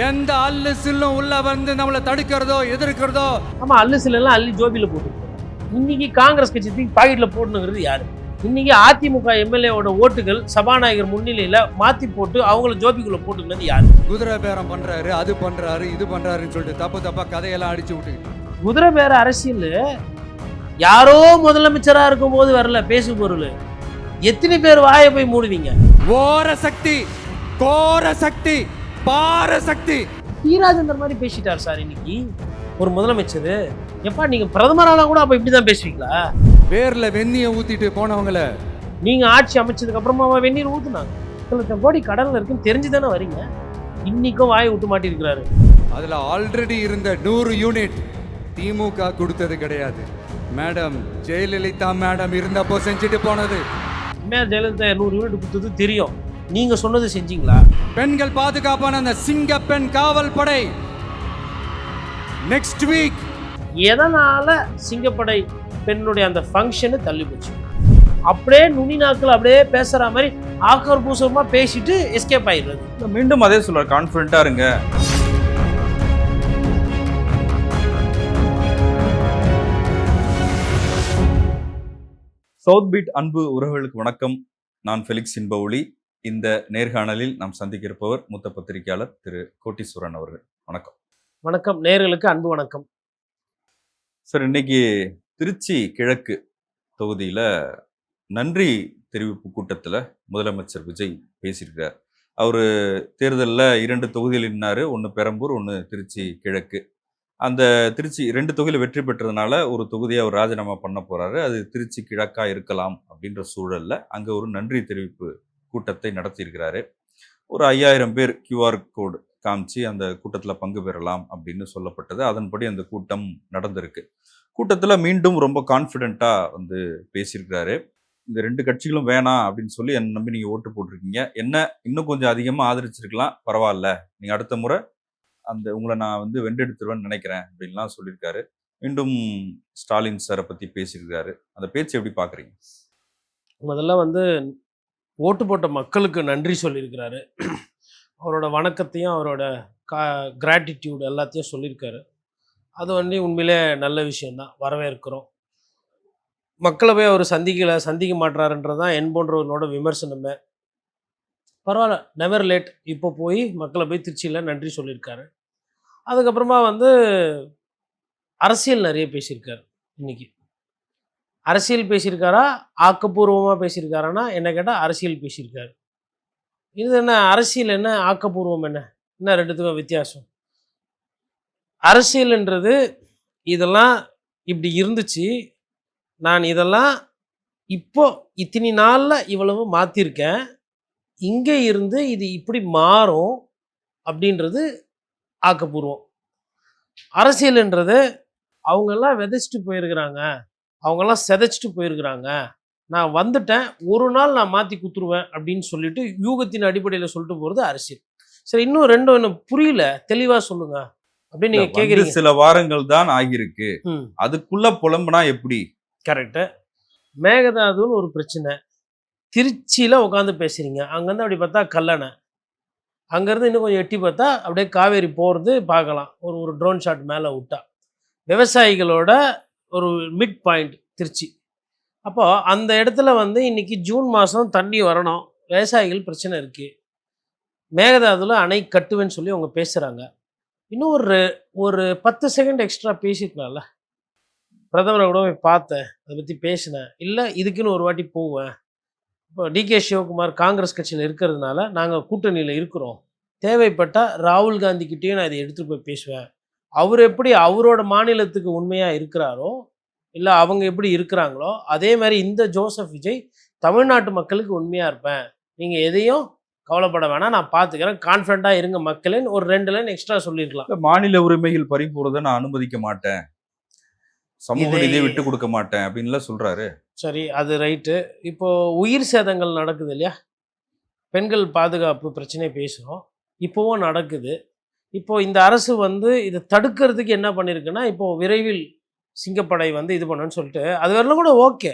எந்த அல்லு சில்லும் உள்ள வந்து நம்மளை தடுக்கிறதோ எதிர்க்கிறதோ. ஆமா, அல்லு சில்லாம் அள்ளி ஜோபியில போட்டு இன்னைக்கு காங்கிரஸ் கட்சி தூக்கி பாக்கெட்ல போட்டுங்கிறது யாரு? இன்னைக்கு அதிமுக எம்எல்ஏவோட ஓட்டுகள் சபாநாயகர் முன்னிலையில மாத்தி போட்டு அவங்கள ஜோபிக்குள்ள போட்டுக்கிறது யாரு? குதிரை பேரம் பண்றாரு, அது பண்றாரு, இது பண்றாருன்னு சொல்லிட்டு தப்பா கதையெல்லாம் அடிச்சு விட்டுக்கிட்டு குதிரை பேர அரசியல் யாரோ முதலமைச்சரா இருக்கும் போது வரல பேசு பொருள். எத்தனை பேர் வாயை போய் மூடுவீங்க? ஓர சக்தி, கோர சக்தி, பார சக்தி. ஈராஜேந்தர் மாதிரி பேசிட்டார் சார் இன்னைக்கு ஒரு முதலமைச்சர். எப்பா நீங்க பிரதமரானா கூட அப்ப இப்படிதான் பேசுவீங்களா? பேர்ல வெந்நியை ஊத்திட்டு போனவங்கள நீங்க ஆட்சி அமைச்சதுக்கு அப்புறமா வெந்நீர் ஊத்துனாங்க. 1,00,000 கோடி கடல்ல இருக்குன்னு தெரிஞ்சுதானே வரீங்க. இன்னைக்கும் வாயை விட்டு மாட்டிருக்கிறாரு. அதுல ஆல்ரெடி இருந்த 100 யூனிட் திமுக கொடுத்தது கிடையாது. மேடம் ஜெயலலிதா மேடம் இருந்தப்போ செஞ்சுட்டு போனது. ஜெயலலிதா 100 யூனிட் கொடுத்தது தெரியும். நீங்க சொன்னது செஞ்சீங்களா? பெண்கள் பாதுகாப்பான அந்த சிங்க பெண் காவல் படை நெக்ஸ்ட் வீக். எதனால சிங்கப்படை பெண்ணுடைய அந்த ஃபங்க்ஷனு தள்ளி போச்சு? அப்படியே நுனி நாட்கள் அப்படியே பேசுற மாதிரி ஆக்ரோஷமா பேசிட்டு எஸ்கேப் ஆயிடுறது. மீண்டும் அதே சொல்றாரு, கான்ஃபிடென்ட்டா இருங்க. சவுத் பீட் அன்பு உறவுகளுக்கு வணக்கம். நான் ஃபெலிக்ஸ் இன்பவுலி. இந்த நேர்காணலில் நாம் சந்திக்க இருப்பவர் மூத்த பத்திரிகையாளர் திரு கோட்டீஸ்வரன் அவர்கள். வணக்கம். வணக்கம் நேயர்களுக்கு அன்பு வணக்கம். சார், இன்னைக்கு திருச்சி கிழக்கு தொகுதியில நன்றி தெரிவிப்பு கூட்டத்தில் முதலமைச்சர் விஜய் பேசியிருக்கிறார். அவர் தேர்தலில் 2 தொகுதியில் நின்னாரு, ஒன்று பெரம்பூர், ஒன்று திருச்சி கிழக்கு. அந்த திருச்சி 2 தொகுதியில் வெற்றி பெற்றதுனால ஒரு தொகுதியை அவர் ராஜினாமா பண்ண போறாரு. அது திருச்சி கிழக்கா இருக்கலாம் அப்படின்ற சூழல்ல அங்க ஒரு நன்றி தெரிவிப்பு கூட்டத்தை நடத்தியிருக்கிறாரு. ஒரு 5000 பேர் QR கோடு காமிச்சு அந்த கூட்டத்தில் பங்கு பெறலாம் அப்படின்னு சொல்லப்பட்டது. அதன்படி அந்த கூட்டம் நடந்திருக்கு. கூட்டத்தில் மீண்டும் ரொம்ப கான்ஃபிடென்ட்டா வந்து பேசியிருக்கிறாரு. இந்த 2 கட்சிகளும் வேணாம் அப்படின்னு சொல்லி என்னை நம்பி நீங்கள் ஓட்டு போட்டிருக்கீங்க, என்ன இன்னும் கொஞ்சம் அதிகமாக ஆதரிச்சிருக்கலாம், பரவாயில்ல, நீங்கள் அடுத்த முறை அந்த உங்களை நான் வந்து வென்றெடுத்துருவேன்னு நினைக்கிறேன் அப்படின்லாம் சொல்லியிருக்காரு. மீண்டும் ஸ்டாலின் சாரை பற்றி பேசியிருக்காரு. அந்த பேச்சு எப்படி பார்க்குறீங்க? முதல்ல வந்து ஓட்டு போட்ட மக்களுக்கு நன்றி சொல்லியிருக்கிறாரு. அவரோட வணக்கத்தையும் அவரோட கிராட்டிடியூட் எல்லாத்தையும் சொல்லியிருக்காரு. அது வந்து உண்மையிலே நல்ல விஷயந்தான், வரவேற்கிறோம். மக்களை போய் அவர் சந்திக்க மாட்டாருன்றது தான் என் போன்றவர்களோட விமர்சனமே. பரவாயில்ல, நெவர் லேட். இப்போ போய் மக்களை போய் திருச்சியில் நன்றி சொல்லியிருக்காரு. அதுக்கப்புறமா வந்து அரசியல் நிறைய பேசியிருக்காரு. இன்னைக்கு அரசியல் பேசியிருக்காரா, ஆக்கப்பூர்வமாக பேசியிருக்காரானா என்ன கேட்டால் அரசியல் பேசியிருக்காரு. இது என்ன அரசியல், என்ன ஆக்கப்பூர்வம், என்ன ரெண்டுத்துக்கும் வித்தியாசம்? அரசியல்ன்றது இதெல்லாம் இப்படி இருந்துச்சு, நான் இதெல்லாம் இப்போ இத்தனை நாளில் இவ்வளவு மாற்றிருக்கேன், இங்கே இருந்து இது இப்படி மாறும் அப்படின்றது ஆக்கப்பூர்வம். அரசியல்ன்றது அவங்கெல்லாம் விதைச்சிட்டு போயிருக்கிறாங்க, அவங்கெல்லாம் செதைச்சிட்டு போயிருக்கிறாங்க, நான் வந்துட்டேன், ஒரு நாள் நான் மாற்றி குத்துருவேன் அப்படின்னு சொல்லிட்டு யூகத்தின் அடிப்படையில் சொல்லிட்டு போகிறது அரசியல். சரி, இன்னும் ரெண்டும் என்ன புரியல, தெளிவாக சொல்லுங்க அப்படின்னு நீங்கள் கேட்குறீங்க. சில வாரங்கள் தான் ஆகியிருக்கு, அதுக்குள்ள புலம்புனா எப்படி? கரெக்டு. மேகதாதுன்னு ஒரு பிரச்சனை, திருச்சியில் உட்காந்து பேசுகிறீங்க, அங்கேருந்து அப்படி பார்த்தா கல்லணை, அங்கேருந்து இன்னும் கொஞ்சம் எட்டி பார்த்தா அப்படியே காவேரி போகிறது பார்க்கலாம், ஒரு ட்ரோன் ஷாட் மேலே விட்டா. விவசாயிகளோட ஒரு மிட் பாயிண்ட் திருச்சி. அப்போது அந்த இடத்துல வந்து இன்றைக்கி ஜூன் மாதம் தண்ணி வரணும், விவசாயிகள் பிரச்சனை இருக்குது, மேகதாதுல அணை கட்டுவேன்னு சொல்லி அவங்க பேசுகிறாங்க. இன்னும் ஒரு 10 செகண்ட் எக்ஸ்ட்ரா பேசியிருக்கலாம்ல. பிரதமரை கூட போய் பார்த்தேன், அதை பற்றி பேசினேன், இல்லை இதுக்குன்னு ஒரு வாட்டி போவேன். இப்போ DK சிவகுமார் காங்கிரஸ் கட்சியில் இருக்கிறதுனால நாங்கள் கூட்டணியில் இருக்கிறோம், தேவைப்பட்டால் ராகுல் காந்திக்கிட்டேயும் நான் இதை எடுத்துகிட்டு போய் பேசுவேன். அவர் எப்படி அவரோட மாநிலத்துக்கு உண்மையாக இருக்கிறாரோ, இல்லை அவங்க எப்படி இருக்கிறாங்களோ, அதே மாதிரி இந்த ஜோசப் விஜய் தமிழ்நாட்டு மக்களுக்கு உண்மையாக இருப்பேன், நீங்கள் எதையும் கவலைப்பட வேணாம், நான் பார்த்துக்கிறேன், கான்ஃபிடண்ட்டாக இருங்க மக்களேன்னு ஒரு 2 லைன் எக்ஸ்ட்ரா சொல்லியிருக்கலாம். மாநில உரிமைகள் பறிபோறதை நான் அனுமதிக்க மாட்டேன், சமூக நீதியை விட்டு கொடுக்க மாட்டேன் அப்படின்லாம் சொல்றாரு. சரி, அது ரைட்டு. இப்போ உயிர் சேதங்கள் நடக்குது இல்லையா, பெண்கள் பாதுகாப்பு பிரச்சனை பேசுகிறோம், இப்போவும் நடக்குது. இப்போ இந்த அரசு வந்து இதை தடுக்கிறதுக்கு என்ன பண்ணியிருக்குன்னா, இப்போ விரைவில் சிங்கப்படை வந்து இது பண்ணுன்னு சொல்லிட்டு அது வரலாம் கூட ஓகே.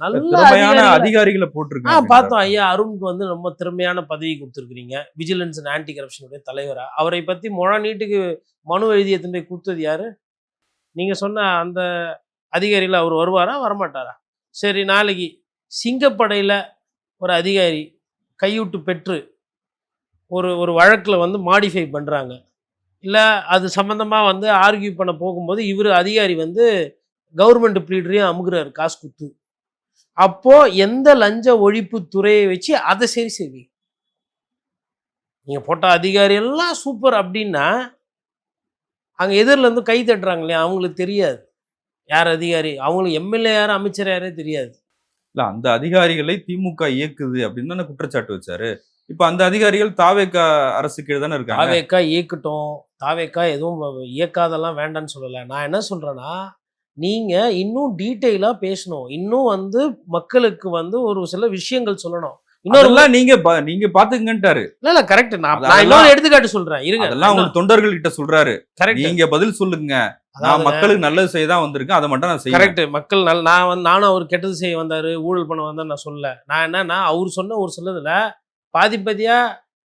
நல்ல திறமையான அதிகாரிகளை அதிகாரிகளை போட்டிருக்காங்க பார்த்தோம். ஐயா அருணுக்கு வந்து ரொம்ப திறமையான பதவி கொடுத்துருக்கிறீங்க, விஜிலன்ஸ் அண்ட் ஆன்டி கரப்ஷனுடைய தலைவரா. அவரை பத்தி நீட்டுக்கு மனு எழுதி எடுத்துட்டு போய் கொடுத்தது யாரு? நீங்க சொன்ன அந்த அதிகாரியில் அவர் வருவாரா வரமாட்டாரா? சரி, நாளைக்கு சிங்கப்படையில் ஒரு அதிகாரி கையூட்டு பெற்று ஒரு ஒரு வழக்கில் வந்து மாடிஃபை பண்ணுறாங்க, இல்லை அது சம்மந்தமாக வந்து ஆர்கியூ பண்ண போகும்போது இவர் அதிகாரி வந்து கவர்மெண்ட் ப்ளீடரையும் அமுகுறாரு காசு குத்து. அப்போ எந்த லஞ்ச ஒழிப்பு துறையை வச்சு அதை சரி செய்வீங்க? நீங்க போட்ட அதிகாரி எல்லாம் சூப்பர் அப்படின்னா அங்க எதிரில இருந்து கை தட்டுறாங்க இல்லையா, அவங்களுக்கு தெரியாது யார் அதிகாரி, அவங்களுக்கு எம்எல்ஏ யாரு அமைச்சர் யாரே தெரியாது. இல்ல அந்த அதிகாரிகளை திமுக இயக்குது அப்படின்னு தானே குற்றச்சாட்டு வச்சாரு. இப்ப அந்த அதிகாரிகள் தாவேகா அரசு கீழே தானே இருக்காங்க. தாவேக்கா இயக்கட்டும், தாவேக்கா எதுவும் இயக்காதெல்லாம் வேண்டான்னு சொல்லலை. நான் என்ன சொல்றேன்னா, நீங்க இன்னும் டீட்டெயிலா பேசணும், இன்னும் வந்து மக்களுக்கு வந்து ஒரு சில விஷயங்கள் சொல்லணும். இன்னொரு நீங்க பாத்துக்கங்கன்ட்டாரு. இல்ல கரெக்ட். நான் இன்னொரு எடுத்துக்காட்டு சொல்றேன் இருங்க. அதெல்லாம் உங்க தொண்டர்கள் கிட்ட சொல்றாரு. கரெக்ட். நீங்க பதில் சொல்லுங்க. நான் மக்களுக்கு நல்லது செய்ய தான் வந்திருக்கேன், அதை மட்டும் நான் செய்யறேன். கரெக்ட். மக்கள் நானும் அவர் கெட்டது செய்ய வந்தாரு, ஊழல் பண்ண வந்தாரு நான் சொல்லல. நான் என்னன்னா, அவர் சொன்ன ஒரு சிலதுல பாதியா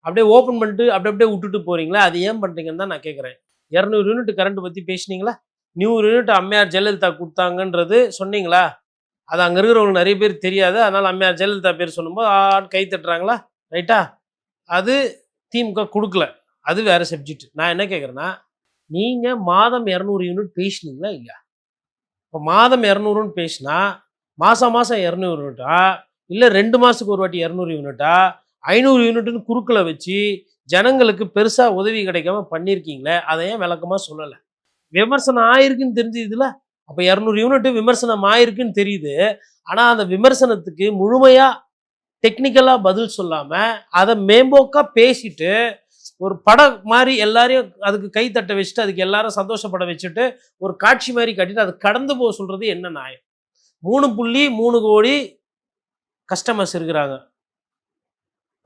அப்படியே ஓப்பன் பண்ணிட்டு அப்படியே விட்டுட்டு போறீங்களா, அது ஏன் பண்றீங்கன்னு தான் நான் கேட்குறேன். 200 யூனிட் கரண்ட் பத்தி பேசுனீங்களா? 100 யூனிட் அம்மையார் ஜெயலலிதா கொடுத்தாங்கன்றது சொன்னீங்களா? அது அங்கே இருக்கிறவங்களுக்கு நிறைய பேர் தெரியாது, அதனால் அம்மையார் ஜெயலலிதா பேர் சொல்லும்போது கை தட்டுறாங்களா? ரைட்டா? அது திமுக கொடுக்கல, அது வேற சப்ஜெக்ட். நான் என்ன கேட்குறேன்னா, நீங்கள் மாதம் 200 யூனிட் பேசினீங்களா இல்லையா? இப்போ மாதம் 200ன்னு பேசினா மாதம் 200 யூனிட்டா, இல்லை 2 மாதத்துக்கு ஒரு வாட்டி 200 யூனிட்டா, 500 யூனிட்னு குறுக்களை வச்சு ஜனங்களுக்கு பெருசாக உதவி கிடைக்காம பண்ணியிருக்கீங்களே, அதை ஏன் விளக்கமாக சொல்லலை? விமர்சனம் ஆயிருக்குன்னு தெரிஞ்சதுல, அப்போ 200 யூனிட் விமர்சனம் ஆயிருக்குன்னு தெரியுது. ஆனால் அந்த விமர்சனத்துக்கு முழுமையாக டெக்னிக்கலாக பதில் சொல்லாமல் அதை மேம்போக்காக பேசிட்டு ஒரு படம் மாதிரி எல்லாரையும் அதுக்கு கை தட்ட வச்சுட்டு அதுக்கு எல்லாரும் சந்தோஷப்பட வச்சுட்டு ஒரு காட்சி மாதிரி கட்டிட்டு அது கடந்து போக சொல்கிறது என்ன நியாயம்? 3.3 கோடி கஸ்டமர்ஸ் இருக்கிறாங்க,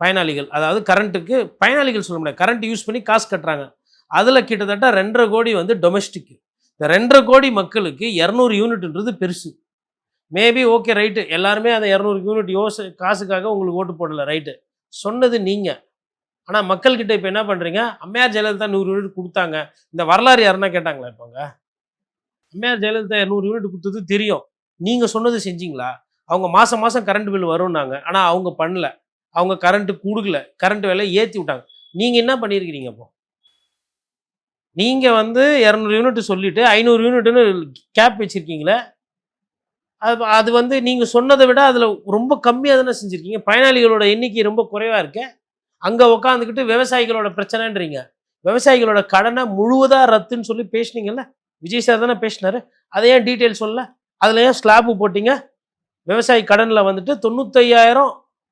பயனாளிகள். அதாவது கரண்ட்டுக்கு பயனாளிகள் சொல்ல முடியாது, கரண்ட் யூஸ் பண்ணி காசு கட்டுறாங்க. அதில் கிட்டத்தட்ட 2.5 கோடி வந்து டொமெஸ்டிக். இந்த 2.5 கோடி மக்களுக்கு 200 யூனிட்ன்றது பெருசு. மேபி ஓகே ரைட்டு, எல்லாருமே அந்த 200 யூனிட் காசுக்காக உங்களுக்கு ஓட்டு போடலை, ரைட்டு சொன்னது நீங்கள். ஆனால் மக்கள்கிட்ட இப்போ என்ன பண்ணுறீங்க, அம்மையார் ஜெயலலிதா 100 யூனிட் கொடுத்தாங்க, இந்த வரலாறு யாருன்னா கேட்டாங்களா? இப்போங்க அம்மையார் ஜெயலலிதா 200 யூனிட் கொடுத்தது தெரியும், நீங்கள் சொன்னது செஞ்சீங்களா? அவங்க மாதம் கரண்ட் பில் வரும்னாங்க, ஆனால் அவங்க பண்ணல, அவங்க கரண்ட்டு கொடுக்கல, கரண்ட் விலையை ஏற்றி விட்டாங்க. நீங்கள் என்ன பண்ணியிருக்கிறீங்க? அப்போ நீங்கள் வந்து 200 யூனிட் சொல்லிவிட்டு 500 யூனிட்னு கேப் வச்சுருக்கீங்களே, அது வந்து நீங்கள் சொன்னதை விட அதில் ரொம்ப கம்மியாக தானே செஞ்சுருக்கீங்க. பயனாளிகளோட எண்ணிக்கை ரொம்ப குறைவாக இருக்கு. அங்கே உட்காந்துக்கிட்டு விவசாயிகளோட பிரச்சனைன்றீங்க. விவசாயிகளோட கடனை முழுவதாக ரத்துன்னு சொல்லி பேசுனீங்கல்ல, விஜய் சார் தானே பேசினாரு. அதை ஏன் டீட்டெயில் சொல்லல? அதில் ஏன் ஸ்லாப்பு போட்டிங்க? விவசாயி கடனில் வந்துட்டு 95,000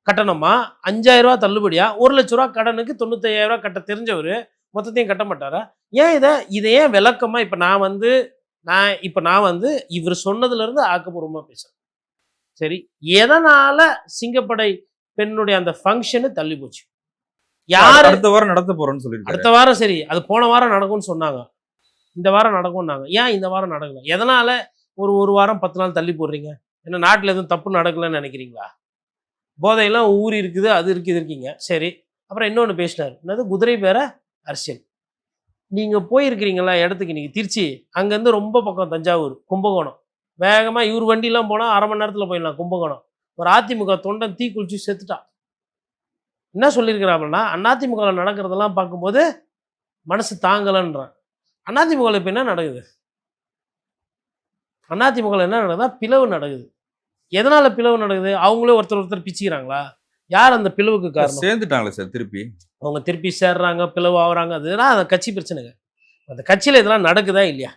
கட்டணமா, 5,000 ரூபா தள்ளுபடியா, 1,00,000 ரூபா கடனுக்கு 95,000 ரூபா கட்ட தெரிஞ்சவர் மொத்தத்தையும் கட்ட மாட்டாரா? ஏன் இதை ஏன் விளக்கமா இப்போ நான் வந்து இவர் சொன்னதுலேருந்து ஆக்கப்பூர்வமாக பேசுகிறேன். சரி, எதனால சிங்கப்படை பெண்ணுடைய அந்த ஃபங்க்ஷனு தள்ளி போச்சு? யார் அடுத்த வாரம் நடத்த போறோம்னு சொல்லியிருக்காரு. அடுத்த வாரம் சரி, அது போன வாரம் நடக்கும்னு சொன்னாங்க, இந்த வாரம் நடக்கும்னாங்க. ஏன் இந்த வாரம் நடக்கல? எதனால ஒரு வாரம் 10 நாள் தள்ளி போடுறீங்க? ஏன்னா நாட்டில் எதுவும் தப்பு நடக்கலன்னு நினைக்கிறீங்களா? போதையெல்லாம் ஊறி இருக்குது, அது இருக்குது இருக்கீங்க. சரி, அப்புறம் இன்னொன்று பேசினார், என்னது குதிரை பேர அரசியல். நீங்கள் போயிருக்கிறீங்களா இடத்துக்கு? நீங்கள் திருச்சி, அங்கேருந்து ரொம்ப பக்கம் தஞ்சாவூர், கும்பகோணம், வேகமாக இவர் வண்டிலாம் போனால் 1/2 மணி நேரத்தில் போயிடலாம் கும்பகோணம். ஒரு அதிமுக தொண்டன் தீ குளிச்சு செத்துட்டான். என்ன சொல்லியிருக்கிறாங்கன்னா, அதிமுகவில் நடக்கிறதெல்லாம் பார்க்கும்போது மனசு தாங்கலைன்றான். அதிமுகவில் இப்போ என்ன நடக்குது? அதிமுகவில் என்ன நடக்குதா? பிளவு நடக்குது. எதனால் பிளவு நடக்குது? அவங்களே ஒருத்தர் பிச்சுக்கிறாங்களா? யார் அந்த பிளவுக்கு காரணம்? சேர்ந்துட்டாங்களே சார், அவங்க திருப்பி சேர்றாங்க, பிளவு ஆகுறாங்க. அதுதான் அந்த கட்சி பிரச்சனைங்க. அந்த கட்சியில் இதெல்லாம் நடக்குதா இல்லையா?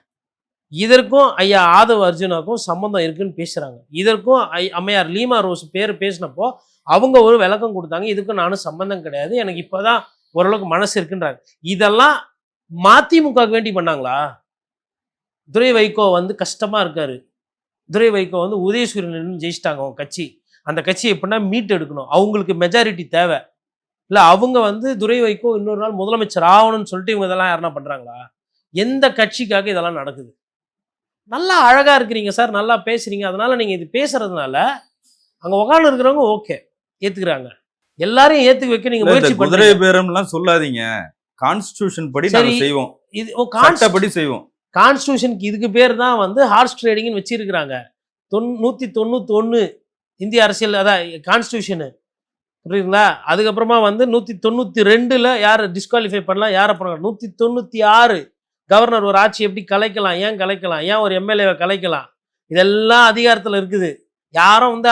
இதற்கும் ஐயா ஆதவ் அர்ஜுனாக்கும் சம்மந்தம் இருக்குன்னு பேசுகிறாங்க. இதற்கும் அம்மையார் லீமா ரோஸ் பேர் பேசினப்போ அவங்க ஒரு விளக்கம் கொடுத்தாங்க, இதுக்கும் நானும் சம்மந்தம் கிடையாது, எனக்கு இப்போ தான் ஓரளவுக்கு மனசு இருக்குன்றாங்க. இதெல்லாம் மதிமுகவுக்கு வேண்டி பண்ணாங்களா? துரை வைகோ வந்து கஷ்டமாக இருக்காரு, துரை வைகோ வந்து உதயசூரியன் ஜெயிச்சிட்டாங்க அவங்க கட்சி, அந்த கட்சியை எப்படின்னா மீட் எடுக்கணும், அவங்களுக்கு மெஜாரிட்டி தேவை இல்லை, அவங்க வந்து துரை வைகோ இன்னொரு நாள் முதலமைச்சர் ஆகணும்னு சொல்லிட்டு இவங்க இதெல்லாம் யாருன்னா பண்ணுறாங்களா? எந்த கட்சிக்காக இதெல்லாம் நடக்குது? நல்லா அழகாக இருக்கிறீங்க சார், நல்லா பேசுகிறீங்க, அதனால் நீங்கள் இது பேசுகிறதுனால அங்க உட்கார்ந்து இருக்கிறவங்க ஓகே ஏத்துக்கிறாங்க. எல்லாரையும் ஏத்துக்க வைக்க நீங்க இல்ல, இந்த முயற்சி குதிரை பண்றீங்க. பேரம்லாம் சொல்லாதீங்க. கான்ஸ்டிடியூஷன் படி சரி, நாங்க செய்வோம். இது சட்டப்படி செய்வோம். கான்ஸ்டிடியூஷனுக்கு இதுக்கு பேர் தான் வந்து ஹார்ஸ் ட்ரேடிங்னு வச்சிருக்கிறாங்க. 191 இந்திய அரசியல் அதான் கான்ஸ்டிடியூஷனு, புரியுதுங்களா? அதுக்கப்புறமா வந்து 192ல யார் டிஸ்குவாலிஃபை பண்ணலாம், யாரை பண்ணலாம். 196 கவர்னர் ஒரு ஆட்சி எப்படி கலைக்கலாம், ஏன் கலைக்கலாம், ஏன் ஒரு எம்எல்ஏவை கலைக்கலாம், இதெல்லாம் அதிகாரத்தில் இருக்குது. யாரும் வந்து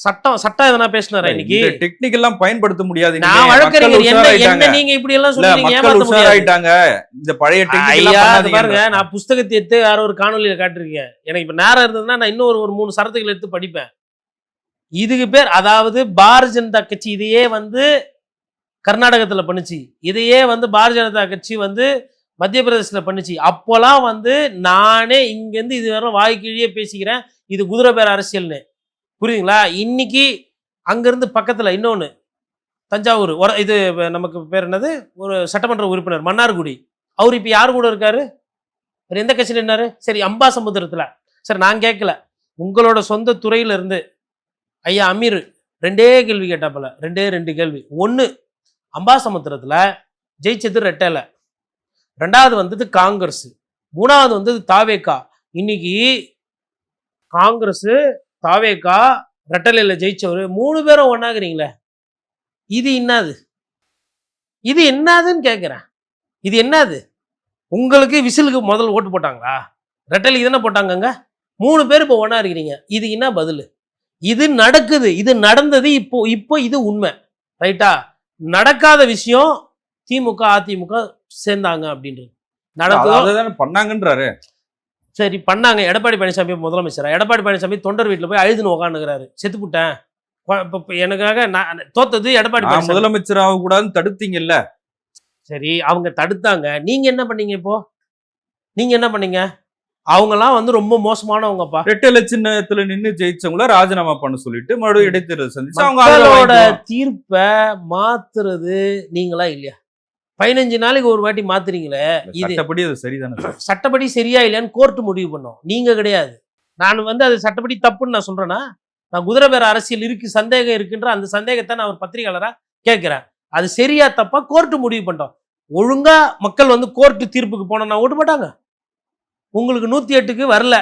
சட்டம் எதனா பேசினாரா இன்னைக்கு? டெக்னிக்கெல்லாம் பயன்படுத்த முடியாது. நான் வழக்கறிஞர், என்ன நீங்க இப்படி எல்லாம் சொல்றீங்க? ஏமாத்த முடியாது. உஷாராயிட்டாங்க. இந்த பழைய ஐயா, அது பாருங்க, நான் புஸ்தகத்தை எடுத்து யாரோ ஒரு காணொலியில காட்டிருக்கேன். எனக்கு இப்ப நேரம் இருந்ததுன்னா நான் இன்னும் ஒரு 3 சரத்துகள் எடுத்து படிப்பேன். இதுக்கு பேர் அதாவது பாரதிய ஜனதா கட்சி இதையே வந்து கர்நாடகத்துல பண்ணுச்சு, இதையே வந்து பாரதிய ஜனதா கட்சி வந்து மத்திய பிரதேசத்துல பண்ணுச்சு. அப்போலாம் வந்து நானே இங்கேருந்து இது வரை வாய்க்கிழியே பேசிக்கிறேன், இது குதிரை பேர் அரசியல்னு, புரியுதுங்களா? இன்னைக்கு அங்கிருந்து பக்கத்துல இன்னொன்னு தஞ்சாவூர் இது நமக்கு பேர் என்னது, ஒரு சட்டமன்ற உறுப்பினர் மன்னார்குடி, அவர் இப்ப யாரு கூட இருக்காரு? அவர் எந்த கட்சியில் என்னாரு? சரி, அம்பாசமுத்திரத்துல. சரி, நான் கேட்கல, உங்களோட சொந்த துறையில இருந்து ஐயா அமீர் 2 கேள்வி கேட்டாப்பல, 2 கேள்வி. ஒன்று, அம்பாசமுத்திரத்துல ஜெயிச்சது ரெட்டேல, 2வது வந்தது காங்கிரஸ், 3வது வந்தது தாவேகா. இன்னைக்கு காங்கிரஸ், தாவேகா, ரெட்டலையில ஜெயிச்சவர் 3 பேரும் ஒன்னாகிறீங்களே, இது என்னது? இது என்னதுன்னு கேட்குறேன். இது என்னது? உங்களுக்கு விசிலுக்கு முதல்ல ஓட்டு போட்டாங்களா? ரெட்டலைக்கு தானே போட்டாங்கங்க. 3 பேர் இப்போ ஒன்றா இருக்கிறீங்க. இது என்ன பதில்? இது நடக்குது, இது நடந்தது. இப்போ இது உண்மை, ரைட்டா? நடக்காத விஷயம் திமுக அதிமுக சேர்ந்தாங்க அப்படின்றது நடக்குது பண்ணாங்கன்றாரு. சரி, பண்ணாங்க. எடப்பாடி பழனிசாமி முதலமைச்சரா? எடப்பாடி பழனிசாமி தொண்டர் வீட்டில் போய் அழுதுன்னு உட்காந்துக்கிறாரு, செத்துப்புட்டேன், எனக்காக நான் தோத்தது எடப்பாடி பழனிசாமி. முதலமைச்சர் ஆக கூடாதுன்னு தடுத்தீங்கல்ல. சரி, அவங்க தடுத்தாங்க, நீங்க என்ன பண்ணீங்க? இப்போ நீங்க என்ன பண்ணீங்க? அவங்கலாம் வந்து ரொம்ப மோசமானவங்கப்பா. ரெட்டை சின்னத்துல நின்று ஜெயிச்சவங்கள ராஜினாமா பண்ண சொல்லிட்டு மறுபடியும் இடைத்தேர்தல் சந்திச்சு அவங்களோட தீர்ப்பை மாத்துறது நீங்களா இல்லையா? 15 நாளைக்கு ஒரு வாட்டி மாத்துறீங்களே, இது சட்டப்படி அது சரிதானே? சட்டப்படி சரியா இல்லையான்னு கோர்ட்டு முடிவு பண்ணும், நீங்க கிடையாது. நான் வந்து அது சட்டப்படி தப்புன்னு நான் சொல்றேன்னா, நான் குதிரை பேர அரசியல் இருக்கு, சந்தேகம் இருக்குன்ற அந்த சந்தேகத்தை நான் ஒரு பத்திரிகையாளரா கேட்கிறேன். அது சரியா தப்பா கோர்ட்டு முடிவு பண்ணிட்டோம். ஒழுங்கா மக்கள் வந்து கோர்ட்டு தீர்ப்புக்கு போனா ஓட்டு போட்டாங்க. உங்களுக்கு 108க்கு வரல,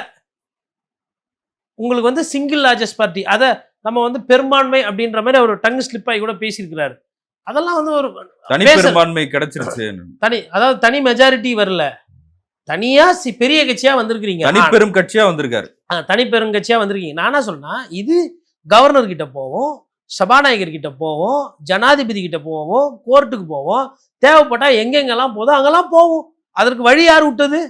உங்களுக்கு வந்து சிங்கிள் லார்ஜஸ்ட் பார்ட்டி, அதை நம்ம வந்து பெரும்பான்மை அப்படின்ற மாதிரி அவர் டங் ஸ்லிப் ஆகி கூட பேசியிருக்கிறாரு. அதெல்லாம் வந்து ஒரு தனி பெரும்பான்மை கிடைச்சிருச்சு. அதாவது தனி மெஜாரிட்டி வரல, தனியா பெரிய கட்சியா வந்திருக்கிறீங்க, தனி பெரும் கட்சியா வந்திருக்காரு. தனி பெரும் கட்சியா வந்திருக்கீங்க. நான் என்ன சொன்னா, இது கவர்னர் கிட்ட போவோம், சபாநாயகர் கிட்ட போவோம், ஜனாதிபதி கிட்ட போவோம், கோர்ட்டுக்கு போவோம், தேவைப்பட்டா எங்கெங்கெல்லாம் போதோ அங்கெல்லாம் போவோம். அதற்கு வழி யார் விட்டது?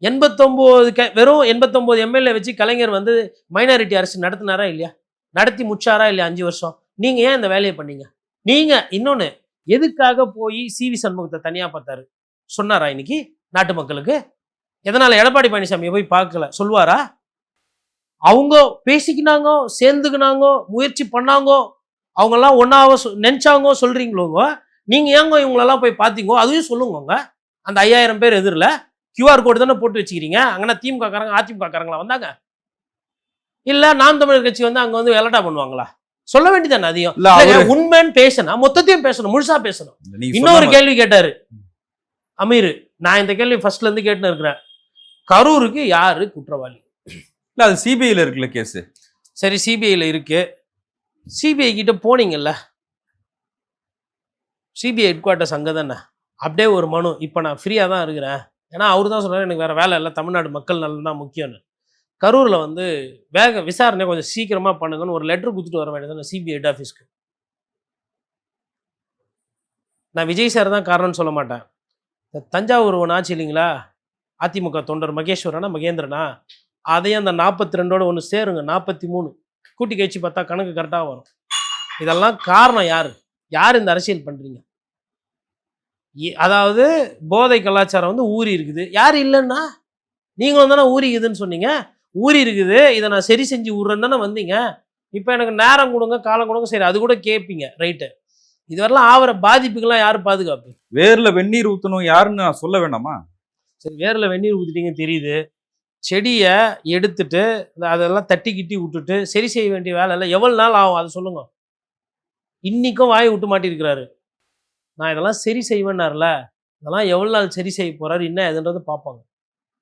89 வெறும் 89 எம்எல்ஏ வச்சு கலைஞர் வந்து மைனாரிட்டி அரசு நடத்தினாரா இல்லையா? நடத்தி முடிச்சாரா இல்லையா 5 வருஷம்? நீங்க ஏன் இந்த வேலையை பண்ணீங்க? நீங்க இன்னொன்னு, எதுக்காக போய் சிவி சண்முகத்தை தனியா பார்த்தாரு சொன்னாரா இன்னைக்கு நாட்டு மக்களுக்கு? எதனால எடப்பாடி பழனிசாமியை போய் பார்க்கல சொல்லுவாரா? அவங்க பேசிக்கினாங்க, சேர்ந்துக்கினாங்க, முயற்சி பண்ணாங்க, அவங்கெல்லாம் ஒன்னாவ நினைச்சாங்க சொல்றீங்களோங்க. நீங்க ஏங்க இவங்களெல்லாம் போய் பார்த்தீங்கோ அதையும் சொல்லுங்க. அந்த 5000 பேர் எதிரில் கியூஆர் கோடு தானே போட்டு வச்சுக்கிறீங்க. அங்கன்னா திமுக காரங்க அதிமுக காரங்களா வந்தாங்க? இல்ல நாம் தமிழர் கட்சி வந்து அங்க வந்து வெலட்டா பண்ணுவாங்களா? சொல்ல வேண்டியதானே அதையும். உண்மைன்னு பேசணும், மொத்தத்தையும் பேசணும், முழுசா பேசணும். இன்னொரு கேள்வி கேட்டாரு அமீர், நான் இந்த கேள்வி ஃபர்ஸ்ட்ல இருந்து கேட்டுன்னு இருக்கிறேன். கரூருக்கு யாரு குற்றவாளி? இல்ல, அது சிபிஐல இருக்குல்ல கேஸ். சரி, சிபிஐல இருக்கு. சிபிஐ கிட்ட போனீங்கல்ல, சிபிஐ ஹெட் குவார்ட்டர்ஸ் அங்கே தானே. அப்படியே ஒரு மனு, இப்போ நான் ஃப்ரீயாக தான் இருக்கிறேன், ஏன்னா அவர் தான் சொல்கிறார் எனக்கு வேறு வேலை இல்லை, தமிழ்நாடு மக்கள் நலன் தான் முக்கியம்னு. கரூரில் வந்து விசாரணை கொஞ்சம் சீக்கிரமாக பண்ணுங்கன்னு ஒரு லெட்டர் கொடுத்துட்டு வர வேண்டியது சிபிஐ ஹெட் ஆஃபீஸ்க்கு. நான் விஜய் சார் தான் காரணம்னு சொல்ல மாட்டேன். தஞ்சாவூர் ஒன்று ஆச்சு இல்லைங்களா, அதிமுக தொண்டர் மகேஸ்வரனா மகேந்திரனா, அதையும் அந்த 42ஓட ஒன்று சேருங்க, 43 கூட்டி கழிச்சு பார்த்தா கணக்கு கரெக்டாக வரும். இதெல்லாம் காரணம் யார்? யார் இந்த அரசியல் பண்ணுறீங்க? அதாவது போதை கலாச்சாரம் வந்து ஊறி இருக்குது. யார் இல்லைன்னா நீங்களும் தானே ஊறிக்குதுன்னு சொன்னீங்க. ஊறி இருக்குது, இதை நான் சரி செஞ்சு விட்றேன்னு தானே வந்தீங்க. இப்போ எனக்கு நேரம் கொடுங்க, காலம் கொடுங்க, சரி அது கூட கேட்பீங்க, ரைட்டு. இதுவரெல்லாம் ஆகிற பாதிப்புக்கெல்லாம் யார் பாதுகாப்பு? வேர்ல வெந்நீர் ஊற்றணும் யாருன்னு நான் சொல்ல வேண்டாமா? சரி, வேர்ல வெந்நீர் ஊற்றிட்டீங்க தெரியுது. செடியை எடுத்துட்டு அதெல்லாம் தட்டி கிட்டி விட்டுட்டு சரி செய்ய வேண்டிய வேலை இல்லை. எவ்வளோ நாள் ஆகும் அதை சொல்லுங்க. இன்னைக்கும் வாயை விட்டு மாட்டியிருக்கிறாரு. நான் இதெல்லாம் சரி செய்வேன்னார்ல, இதெல்லாம் எவ்வளோ நாள் சரி செய்ய போறாரு என்ன எதுன்றது பார்ப்பாங்க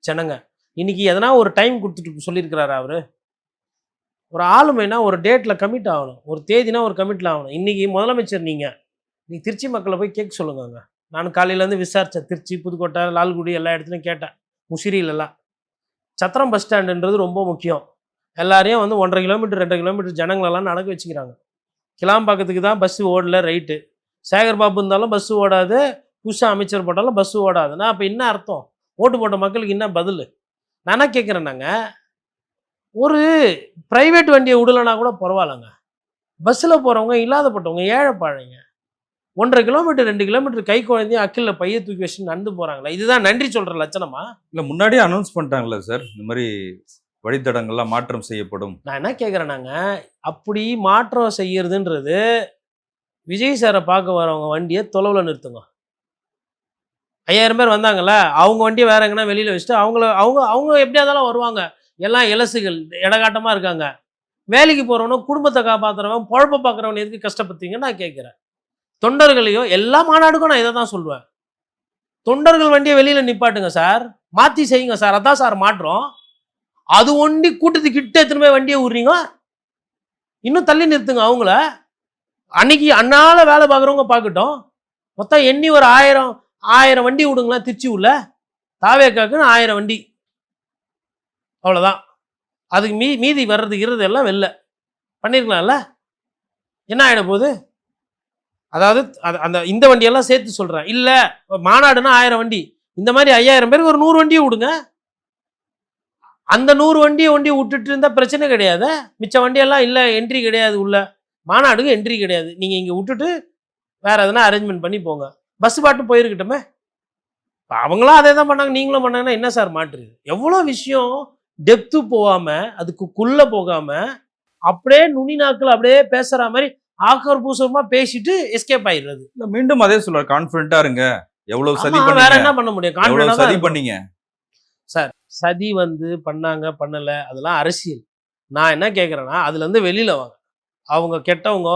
ஜனங்க. இன்னைக்கு எதனா ஒரு டைம் கொடுத்துட்டு சொல்லியிருக்கிறாரு அவரு. ஒரு ஆளுமைனா ஒரு டேட்ல கமிட் ஆகணும், ஒரு தேதினா ஒரு கமிட்ல ஆகணும். இன்னைக்கு முதலமைச்சர் நீ திருச்சி மக்களை போய் கேட்க சொல்லுங்க. நான் காலையிலேருந்து விசாரித்தேன். திருச்சி, புதுக்கோட்டை, லால்குடி எல்லா இடத்துலையும் கேட்டேன். முசிறியிலலாம் சத்திரம் பஸ் ஸ்டாண்டுன்றது ரொம்ப முக்கியம். எல்லாரையும் வந்து 1.5 கிலோமீட்டர் 2 கிலோமீட்டர் ஜனங்களெல்லாம் நடக்க வச்சுக்கிறாங்க. கிளாம்பாக்கத்துக்கு தான் பஸ்ஸு ஓடல, ரைட்டு. சேகர் பாபு இருந்தாலும் பஸ்ஸு ஓடாது, புதுசாக அமைச்சர் போட்டாலும் பஸ்ஸு ஓடாதுன்னா அப்போ என்ன அர்த்தம்? ஓட்டு போட்ட மக்களுக்கு என்ன பதில்? நான் என்ன கேட்குறேன்னாங்க, ஒரு ப்ரைவேட் வண்டியை விடலைன்னா கூட பரவாயில்லைங்க. பஸ்ஸில் போகிறவங்க இல்லாதப்பட்டவங்க, ஏழைப்பாழைங்க 1.5 கிலோமீட்டர் 2 கிலோமீட்டர் கை குழந்தையும் அக்கில் பைய தூக்கி வச்சு நடந்து போகிறாங்களா? இதுதான் நன்றி சொல்கிற லட்சணமா? இல்லை முன்னாடியே அனௌன்ஸ் பண்ணிட்டாங்களே சார், இந்த மாதிரி வழித்தடங்கள்லாம் மாற்றம் செய்யப்படும். நான் என்ன கேட்குறேன்னாங்க, அப்படி மாற்றம் செய்யறதுன்றது விஜய் சாரை பார்க்க வரவங்க வண்டியை தொலைவில் நிறுத்துங்க. 5000 பேர் வந்தாங்கல்ல, அவங்க வண்டியை வேற எங்கன்னா வெளியில் வச்சுட்டு அவங்க எப்படியா இருந்தாலும் வருவாங்க. எல்லாம் இலசுகள் இடகாட்டமாக இருக்காங்க. வேலைக்கு போகிறவனும் குடும்பத்தை காப்பாற்றுறவன் பொழப்ப பார்க்குறவன் எதுக்கு கஷ்டப்படுத்தீங்கன்னு நான் கேட்குறேன். தொண்டர்களையோ எல்லா மாநாடுக்கும் நான் இதை தான் சொல்லுவேன். தொண்டர்கள் வண்டியை வெளியில் நிப்பாட்டுங்க சார், மாற்றி செய்யுங்க சார், அதான் சார் மாற்றம். அது ஒண்டி கூட்டத்துக்கிட்ட எத்தனை போய் வண்டியை விடுறீங்க, இன்னும் தள்ளி நிறுத்துங்க அவங்கள. அன்னைக்கு அண்ணால வேலை பார்க்குறவங்க பார்க்கட்டும். மொத்தம் எண்ணி ஒரு 1000 வண்டி விடுங்களா திருச்சி உள்ள தாவேக்காக்குன்னு 1000 வண்டி, அவ்வளோதான். அதுக்கு மீதி வர்றது எல்லாம் வெளில பண்ணிருக்கலாம்ல. என்ன ஆகிட போகுது? அதாவது அந்த இந்த வண்டியெல்லாம் சேர்த்து சொல்கிறேன். இல்லை மாநாடுனா 1000 வண்டி, இந்த மாதிரி 5000 பேருக்கு ஒரு 100 வண்டியை விடுங்க. அந்த 100 வண்டியை விட்டுட்டு இருந்தால் பிரச்சனை கிடையாது. மிச்ச வண்டியெல்லாம் இல்லை, என்ட்ரி கிடையாது, உள்ள மாநாடுக்கு என்ட்ரி கிடையாது. நீங்கள் இங்கே விட்டுட்டு வேறு எதனா அரேஞ்ச்மெண்ட் பண்ணி போங்க. பஸ் பாட்டு போயிருக்கட்டுமே. அவங்களாம் அதே தான் பண்ணாங்க, நீங்களும் பண்ணாங்கன்னா என்ன சார் மாற்றுது? எவ்வளோ விஷயம் டெப்த்து போகாமல் அதுக்குள்ளே போகாமல் அப்படியே நுனி நாக்கில் அப்படியே பேசுகிற மாதிரி ஆக்கர்பூசமாக பேசிட்டு எஸ்கேப் ஆயிடுறது. மீண்டும் அதே சொல்ற, கான்ஃபிடென்ட்டா இருங்க. எவ்வளவு சதி வேற பண்ணீங்க, என்ன பண்ண முடியும்? எவ்வளவு சதி கான்ஃபிடென்ட்டா பண்ணீங்க சார். சதி வந்து பண்ணாங்க பண்ணலை அதெல்லாம் அரசியல். நான் என்ன கேட்குறேன்னா, அதுலேருந்து வெளியில் வாங்க. அவங்க கெட்டவங்க,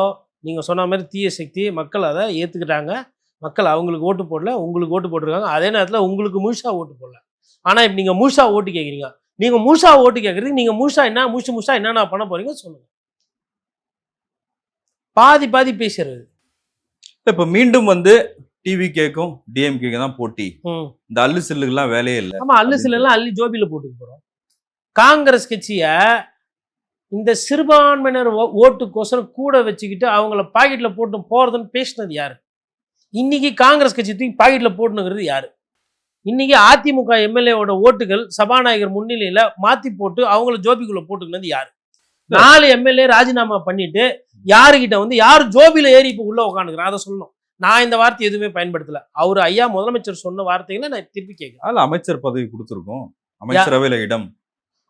நீங்கள் சொன்ன மாதிரி தீய சக்தி, மக்கள் அதை ஏற்றுக்கிட்டாங்க. மக்கள் அவங்களுக்கு ஓட்டு போடல, உங்களுக்கு ஓட்டு போட்டிருக்காங்க. அதே நேரத்தில் உங்களுக்கு முழுசாக ஓட்டு போடல. ஆனால் இப்போ நீங்கள் முழுசாக ஓட்டு கேட்குறீங்க. நீங்கள் முழுசாக ஓட்டு கேட்குறதுக்கு நீங்கள் முழுசா என்னென்ன பண்ண போறீங்க சொல்லுங்கள். பாதி பேசுறது. இப்ப மீண்டும் வந்து டிவி கேக்கும் டிஎம்கே தான் போட்டி. இந்த அல்லு சில்லுக்கெல்லாம் வேலையே இல்லை. ஆமா, அல்லு சில்லெல்லாம் அள்ளி ஜோபியில் போட்டுக்க போகிறோம். காங்கிரஸ் கட்சியை இந்த சிறுபான்மையினர் ஓட்டுக்கோசரம் கூட வச்சுக்கிட்டு அவங்கள பாக்கெட்டில் போட்டு போகிறதுன்னு பேசினது யாரு? இன்னைக்கு காங்கிரஸ் கட்சி தூக்கி பாக்கெட்டில் போட்டுனுங்கிறது யாரு? இன்னைக்கு அதிமுக எம்எல்ஏவோட ஓட்டுகள் சபாநாயகர் முன்னிலையில் மாற்றி போட்டு அவங்கள ஜோபிக்குள்ளே போட்டுக்கினது யாரு? 4 எம்எல்ஏ ராஜினாமா பண்ணிட்டு யாருக்கிட்ட வந்து யார் ஜோபியில் ஏறி இப்போ உள்ளே உட்காந்துக்கிறேன் அதை சொல்லணும். நான் இந்த வார்த்தை எதுவுமே பயன்படுத்தல. அவர் ஐயா முதலமைச்சர் சொன்ன வார்த்தைகளை நான் திருப்பி கேட்கிறேன். அதில் அமைச்சர் பதவி கொடுத்துருக்கோம், அமைச்சரவையில் இடம்.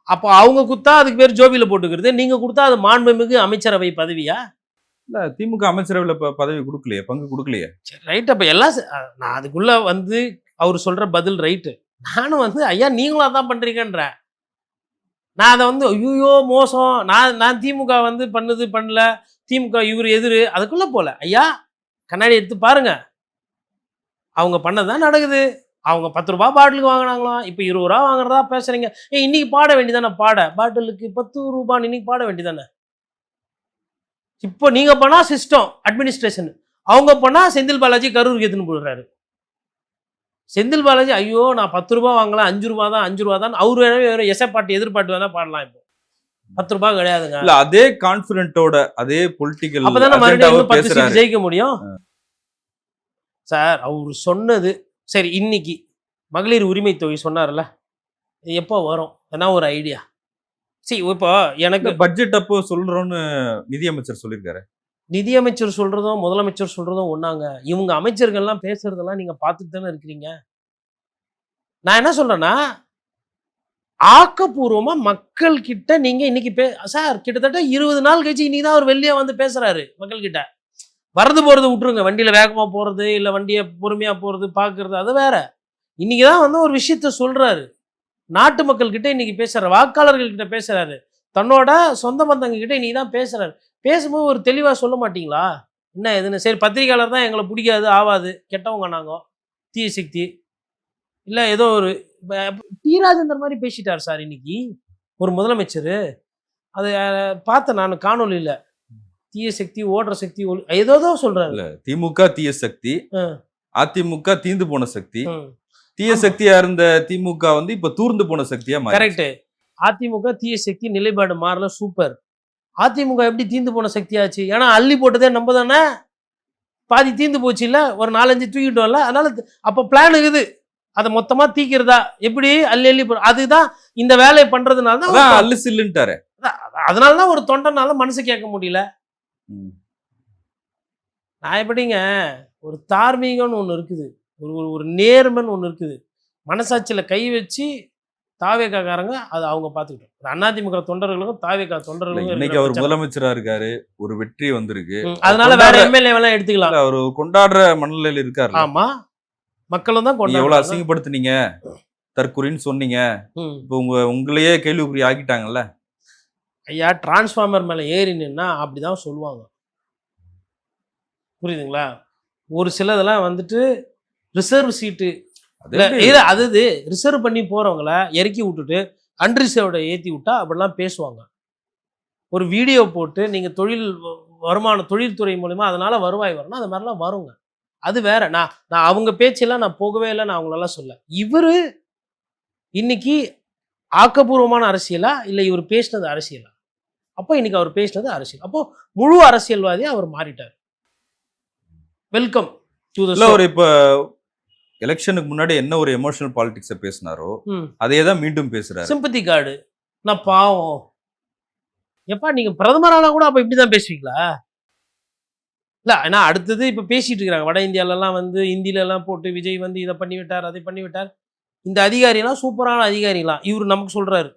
அப்போ அவங்க கொடுத்தா அதுக்கு பேர் ஜோபியில் போட்டுக்கிறது, நீங்க கொடுத்தா அது மாண்புமிகு அமைச்சரவை பதவியா? இல்ல திமுக அமைச்சரவையில் பதவி கொடுக்கலையே, பங்கு கொடுக்கலையே. சரி ரைட். அப்போ எல்லாம் நான் அதுக்குள்ள வந்து அவர் சொல்ற பதில் ரைட்டு. நானும் வந்து ஐயா நீங்களும் அதான் பண்றீங்கன்றேன். நான் அதை வந்து ஐயோ மோசம், நான் திமுக வந்து பண்ணுது பண்ணல, திமுக இவர் எதிர் அதுக்குள்ள போல. ஐயா கண்ணாடி எடுத்து பாருங்க, அவங்க பண்ணதான் நடக்குது. அவங்க 10 ரூபாய் பாட்டிலுக்கு வாங்கினாங்களாம், இப்போ 20 ரூபா வாங்குறதா பேசுறீங்க. இன்னைக்கு பாட வேண்டியதானே, பாட்டிலுக்கு 10 ரூபான்னு இன்னைக்கு பாட வேண்டியதானே. இப்போ நீங்க பண்ணா சிஸ்டம் அட்மினிஸ்ட்ரேஷன், அவங்க பண்ணா செந்தில் பாலாஜி கரூருக்கு எடுத்துன்னு போடுறாரு. செந்தில் பாலாஜி ஐயோ நான் 10 ரூபாய் வாங்கலாம், 5 ரூபா தான் அவரு எசப்பாட்டு எதிர்பார்ட்டு வேணா பாடலாம். இப்போ 10 ரூபாய் கிடையாதுங்க. இல்ல அதே கான்பிடென்ட்டோட அதே பொலிட்டிக்கல் அப்பதானே மறுபடியும் 10 சீட் ஜெயிக்க முடியும் சார். அவர் சொன்னது சரி. இன்னைக்கு மகளிர் உரிமை தொகை சொன்னார்ல, இது எப்போ வரும்? ஏன்னா ஒரு ஐடியா. சரி இப்போ எனக்கு பட்ஜெட் அப்போ சொல்றோன்னு நிதியமைச்சர் சொல்லியிருக்காரு. நிதியமைச்சர் சொல்றதும் முதலமைச்சர் சொல்றதும் ஒன்னாங்க. இவங்க அமைச்சர்கள்லாம் பேசுறதெல்லாம் நீங்க பார்த்துட்டு தானே இருக்கிறீங்க. நான் என்ன சொல்றேன்னா, ஆக்கப்பூர்வமா மக்கள் கிட்ட நீங்க இன்னைக்கு சார் கிட்டத்தட்ட 20 நாள் கழிச்சு இன்னைக்கு தான் அவர் வெளியே வந்து பேசுறாரு மக்கள் கிட்ட. வரது போறது விட்டுருங்க, வண்டியில வேகமா போறது இல்ல வண்டியை பொறுமையா போறது பாக்குறது அது வேற. இன்னைக்குதான் வந்து ஒரு விஷயத்த சொல்றாரு. நாட்டு மக்கள் கிட்ட இன்னைக்கு பேசுறாரு, வாக்காளர்கள் கிட்ட பேசுறாரு, தன்னோட சொந்த பந்தங்க கிட்ட இன்னைக்கு தான் பேசுறாரு. பேசும்போது ஒரு தெளிவா சொல்ல மாட்டீங்களா என்ன எதுன்னு? சரி, பத்திரிகையாளர் தான் எங்களை பிடிக்காது, ஆவாது, கெட்டவங்க நாங்க, தீய சக்தி, இல்ல ஏதோ ஒரு டி ராஜேந்தர் மாதிரி பேசிட்டார் சார் இன்னைக்கு ஒரு முதலமைச்சர். அது பார்த்தேன் நான் காணொலியில. தீய சக்தி, ஓடுற சக்தி, ஏதோ சொல்றாரு. இல்ல திமுக தீய சக்தி, அதிமுக தீந்து போன சக்தி. தீய ஆமா. சக்தியா இருந்த திமுக வந்து இப்ப தூர்ந்து போன சக்தியா மாறி. கரெக்ட். அதிமுக தீய சக்தி, நிலைப்பாடு மாறல, சூப்பர். அதிமுக எப்படி தீந்து போன சக்தியாச்சு? ஏன்னா அள்ளி போட்டதே நம்ம தானே, பாதி தீந்து போச்சு இல்ல, ஒரு 4-5 தூக்கிட்டோம்ல. அதனால அப்ப பிளான் இருக்குது, அதை மொத்தமா தீக்கிறதா, எப்படி அள்ளி அள்ளி அதுதான் இந்த வேலையை பண்றதுனால தான் அல்லு சில்லுன்ட்டாரு. அதனாலதான் ஒரு தொண்டனால மனசு கேட்க முடியல. நான் எப்படிங்க, ஒரு தார்மீகம்னு ஒண்ணு இருக்குது, ஒரு நேர்மைன்னு ஒண்ணு இருக்குது. மனசாட்சியில கை வச்சு தாவேக்காரங்க அது அவங்க பார்த்துக்கிட்டோம். அதிமுக தொண்டர்களுக்கும் தாவேக்கா தொண்டர்களுக்கும் இன்னைக்கு அவர் முதலமைச்சரா இருக்காரு, ஒரு வெற்றி வந்திருக்கு, அதனால வேற எம்எல்ஏ எல்லாம் எடுத்துக்கலாம். அவர் கொண்டாடுற மனநிலையில் இருக்காரு. ஆமா, மக்களும் தான் கொண்டாடுறாங்க. எவ்வளவு அசிங்கப்படுத்துனீங்க, தற்குறின்னு சொன்னீங்க, இப்போ உங்களையே கேள்விக்குறி ஆக்கிட்டாங்கல்ல. ஐயா, டிரான்ஸ்ஃபார்மர் மேல ஏறி நின்னா அப்படிதான் சொல்லுவாங்க, புரியுதுங்களா? ஒரு சிலதெல்லாம் வந்துட்டு ரிசர்வ் சீட்டு, அது ரிசர்வ் பண்ணி போறவங்கள இறக்கி விட்டுட்டு அன்ரிசர்வ்ட ஏற்றி விட்டா அப்படிலாம் பேசுவாங்க. ஒரு வீடியோ போட்டு நீங்க தொழில்துறை மூலமா அதனால வருவாய் வரணும், அது மாதிரிலாம் வருங்க. அது வேற. நான் அவங்க பேச்செல்லாம் நான் போகவே இல்லை, நான் அவங்களெல்லாம் சொல்ல. இவரு இன்னைக்கு ஆக்கப்பூர்வமான அரசியலா இல்லை இவர் பேசினது அரசியலா? அப்போ இன்னைக்கு அவர் பேசினது அரசியல். அப்போ முழு அரசியல்வாதியா அவர் மாறிட்டார். Welcome to the show. அவர் இப்ப எலெக்ஷனுக்கு முன்னாடி என்ன ஒரு எமோஷனல் பாலிடிக்ஸை பேசினாரோ அதே தான் மீண்டும் பேசுறாரு. சிம்பத்தி கார்டு, நான் பாவம். எப்பா நீங்க பிரதமரானா கூட அப்ப இப்படிதான் பேசுவீங்களா? இல்ல, ஏன்னா அடுத்தது இப்ப பேசிட்டு இருக்கிறாங்க வட இந்தியாலெல்லாம் வந்து ஹிந்தில எல்லாம் போட்டு விஜய் வந்து இதை பண்ணி விட்டார், அதை பண்ணி விட்டார். இந்த அதிகாரிலாம் சூப்பரான அதிகாரிலாம் இவரு நமக்கு சொல்றாரு.